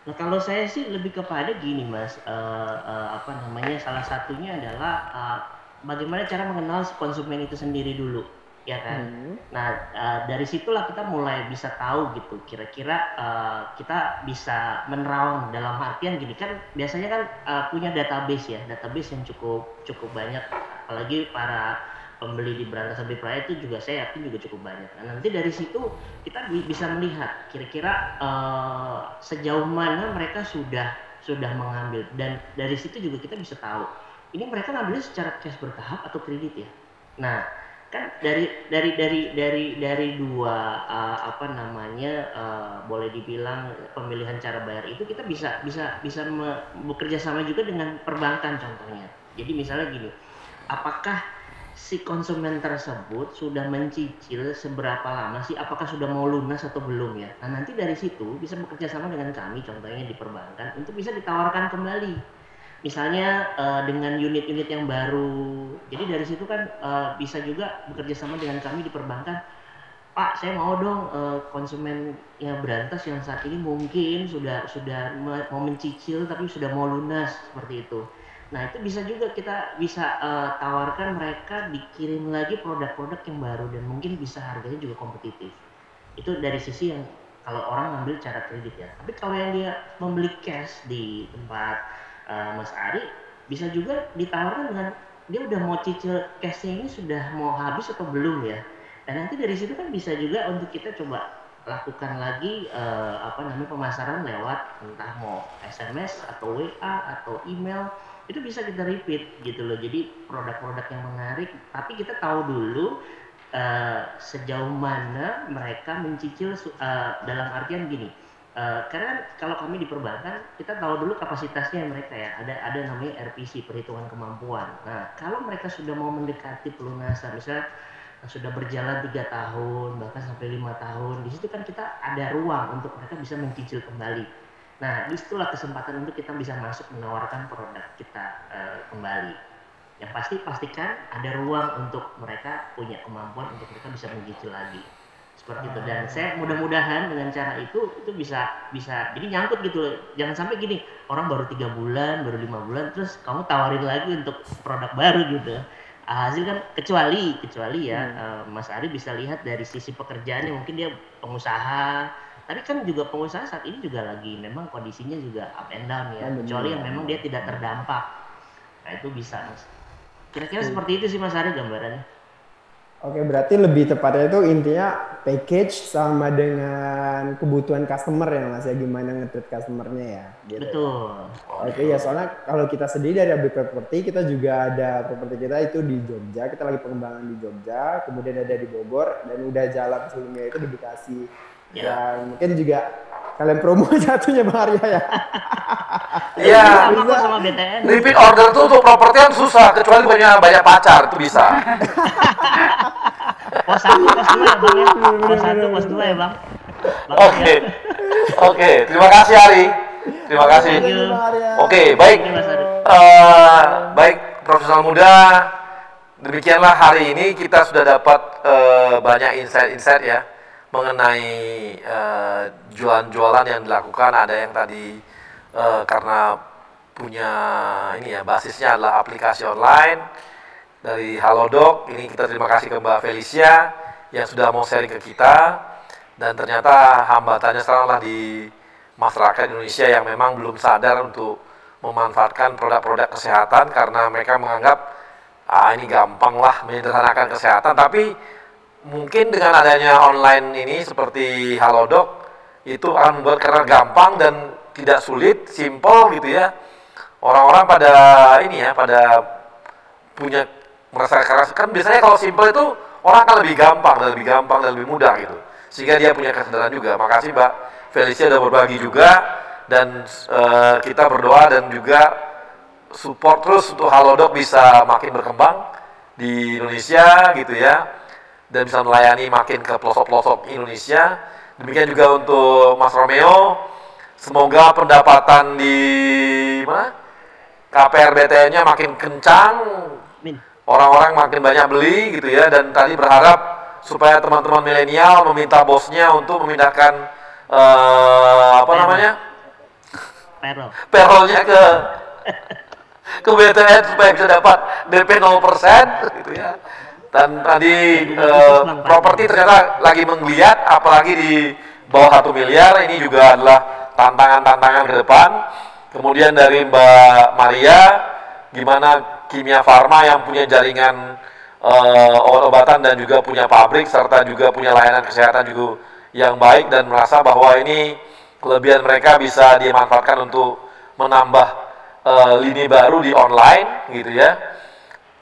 Nah kalau saya sih lebih kepada gini Mas, salah satunya adalah bagaimana cara mengenal si konsumen itu sendiri dulu, ya kan? Nah dari situlah kita mulai bisa tahu gitu, kira-kira kita bisa menerawang dalam artian gini kan, biasanya kan punya database yang cukup banyak, apalagi para pembeli di Berantas Abipraya itu juga saya yakin juga cukup banyak. Nah, nanti dari situ kita bisa melihat kira-kira sejauh mana mereka sudah mengambil, dan dari situ juga kita bisa tahu ini mereka ngambilnya secara cash bertahap atau kredit ya. Nah kan dari dua boleh dibilang pemilihan cara bayar itu kita bisa bekerja sama juga dengan perbankan contohnya. Jadi misalnya gini, apakah si konsumen tersebut sudah mencicil seberapa lama sih, apakah sudah mau lunas atau belum ya. Nah nanti dari situ bisa bekerja sama dengan kami contohnya di perbankan untuk bisa ditawarkan kembali misalnya dengan unit-unit yang baru. Jadi dari situ kan bisa juga bekerja sama dengan kami di perbankan. Pak, saya mau dong konsumen yang Berantas yang saat ini mungkin sudah mau mencicil tapi sudah mau lunas seperti itu. Nah itu bisa juga kita bisa tawarkan mereka dikirim lagi produk-produk yang baru dan mungkin bisa harganya juga kompetitif. Itu dari sisi yang kalau orang ngambil cara kredit ya. Tapi kalau yang dia membeli cash di tempat Mas Ari, bisa juga ditawarkan dengan dia udah mau cicil cashnya ini sudah mau habis atau belum ya. Dan nanti dari situ kan bisa juga untuk kita coba lakukan lagi pemasaran lewat entah mau SMS atau WA atau email. Itu bisa kita repeat gitu loh. Jadi produk-produk yang menarik, tapi kita tahu dulu sejauh mana mereka mencicil dalam artian gini. Karena kalau kami di perbankan kita tahu dulu kapasitasnya mereka ya. Ada namanya RPC, perhitungan kemampuan. Nah kalau mereka sudah mau mendekati pelunasan, misalnya sudah berjalan 3 tahun bahkan sampai 5 tahun, di situ kan kita ada ruang untuk mereka bisa mencicil kembali. Nah, disitulah kesempatan untuk kita bisa masuk menawarkan produk kita kembali. Yang pasti pastikan ada ruang untuk mereka punya kemampuan untuk mereka bisa mencicil lagi. seperti itu. Dan saya mudah-mudahan dengan cara itu bisa jadi nyangkut gitu loh. Jangan sampai gini, orang baru 3 bulan, baru 5 bulan terus kamu tawarin lagi untuk produk baru gitu. Hasil kan kecuali ya Mas Ari bisa lihat dari sisi pekerjaannya, mungkin dia pengusaha, tapi kan juga pengusaha saat ini juga lagi memang kondisinya juga up and down ya, kecuali yang memang dia tidak terdampak. Nah itu bisa Mas. Kira-kira seperti itu sih Mas Ari gambarannya. Oke, berarti lebih tepatnya itu intinya package sama dengan kebutuhan customer ya Mas ya, gimana nge-treat customernya ya. Gitu. Betul. Oke ya, soalnya kalau kita sendiri dari AB Property, kita juga ada properti kita itu di Jogja, kita lagi pengembangan di Jogja, kemudian ada di Bogor, dan udah jalan sebelumnya itu di Bekasi. Ya mungkin juga kalian promo satunya Bang Arya ya. Iya. Sama BTN. Repeat order tuh untuk properti kan susah, kecuali banyak pacar itu bisa. Pos 1, pos 2 ya Bang ya. Pos 1, pos 2 ya Bang. Oke. Terima kasih Ari. Terima kasih. Oke, baik. Baik profesional muda. Demikianlah hari ini kita sudah dapat banyak insight-insight ya mengenai jualan-jualan yang dilakukan. Ada yang tadi karena punya ini ya, basisnya adalah aplikasi online dari Halodoc. Ini kita terima kasih ke Mbak Felicia yang sudah mau sharing ke kita. Dan ternyata hambatannya sekarang lah di masyarakat Indonesia yang memang belum sadar untuk memanfaatkan produk-produk kesehatan karena mereka menganggap ini gampang lah menyederhanakan kesehatan. Tapi mungkin dengan adanya online ini seperti Halodoc itu akan membuat karena gampang dan tidak sulit, simple gitu ya. Orang-orang pada ini ya, pada punya merasa keras. Kan biasanya kalau simple itu orang akan lebih gampang dan lebih mudah gitu. Sehingga dia punya kesadaran juga. Makasih Mbak Felicia udah berbagi juga, dan kita berdoa dan juga support terus untuk Halodoc bisa makin berkembang di Indonesia gitu ya. Dan bisa melayani makin ke pelosok-pelosok Indonesia. Demikian juga untuk Mas Romeo, semoga pendapatan di KPR BTN-nya makin kencang, orang-orang makin banyak beli gitu ya. Dan tadi berharap supaya teman-teman milenial meminta bosnya untuk memindahkan payroll-nya ke BTN supaya bisa dapat DP 0% gitu ya. Dan tadi properti ternyata lagi menggeliat, apalagi di bawah 1 miliar, ini juga adalah tantangan-tantangan ke depan. Kemudian dari Mbak Maria, gimana Kimia Farma yang punya jaringan obat-obatan dan juga punya pabrik, serta juga punya layanan kesehatan juga yang baik, dan merasa bahwa ini kelebihan mereka bisa dimanfaatkan untuk menambah lini baru di online gitu ya.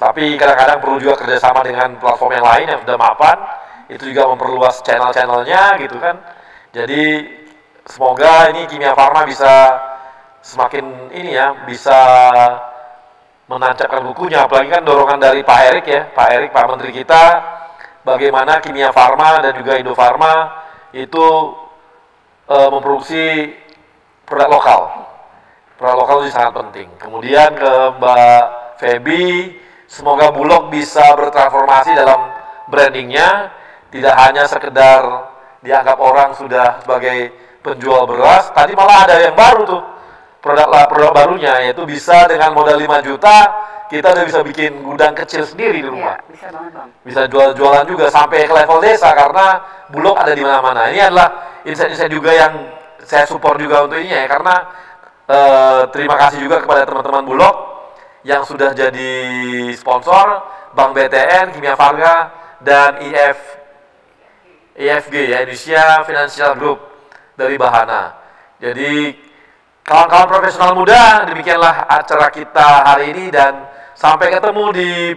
Tapi kadang-kadang perlu juga kerjasama dengan platform yang lain yang sudah mapan, itu juga memperluas channel-channelnya gitu kan. Jadi semoga ini Kimia Farma bisa semakin ini ya, bisa menancapkan bukunya, apalagi kan dorongan dari Pak Erik ya, Pak Menteri kita, bagaimana Kimia Farma dan juga Indo Farma itu memproduksi produk lokal. Produk lokal itu sangat penting. Kemudian ke Mbak Feby, semoga Bulog bisa bertransformasi dalam brandingnya, tidak hanya sekedar dianggap orang sudah sebagai penjual beras. Tadi malah ada yang baru tuh, produk barunya, yaitu bisa dengan modal 5 juta, kita udah bisa bikin gudang kecil sendiri di rumah. Bisa banget Bang. Bisa jual-jualan juga sampai ke level desa, karena Bulog ada di mana-mana. Ini adalah insight-insight juga yang saya support juga untuk ini ya, karena terima kasih juga kepada teman-teman Bulog yang sudah jadi sponsor, Bank BTN, Kimia Farma, dan IFG ya, Indonesia Financial Group dari Bahana. Jadi kawan-kawan profesional muda, demikianlah acara kita hari ini, dan sampai ketemu di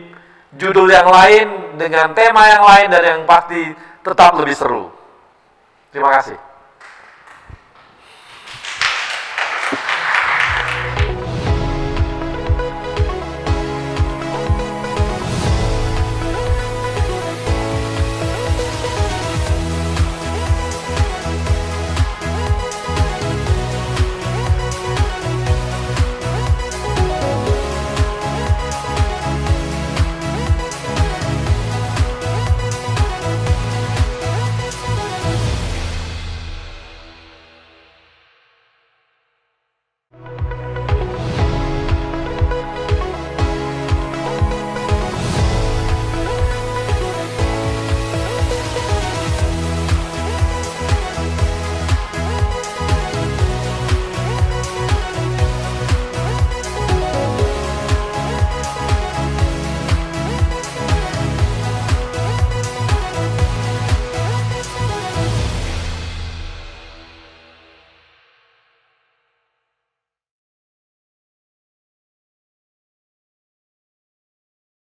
judul yang lain dengan tema yang lain dan yang pasti tetap lebih seru. Terima kasih.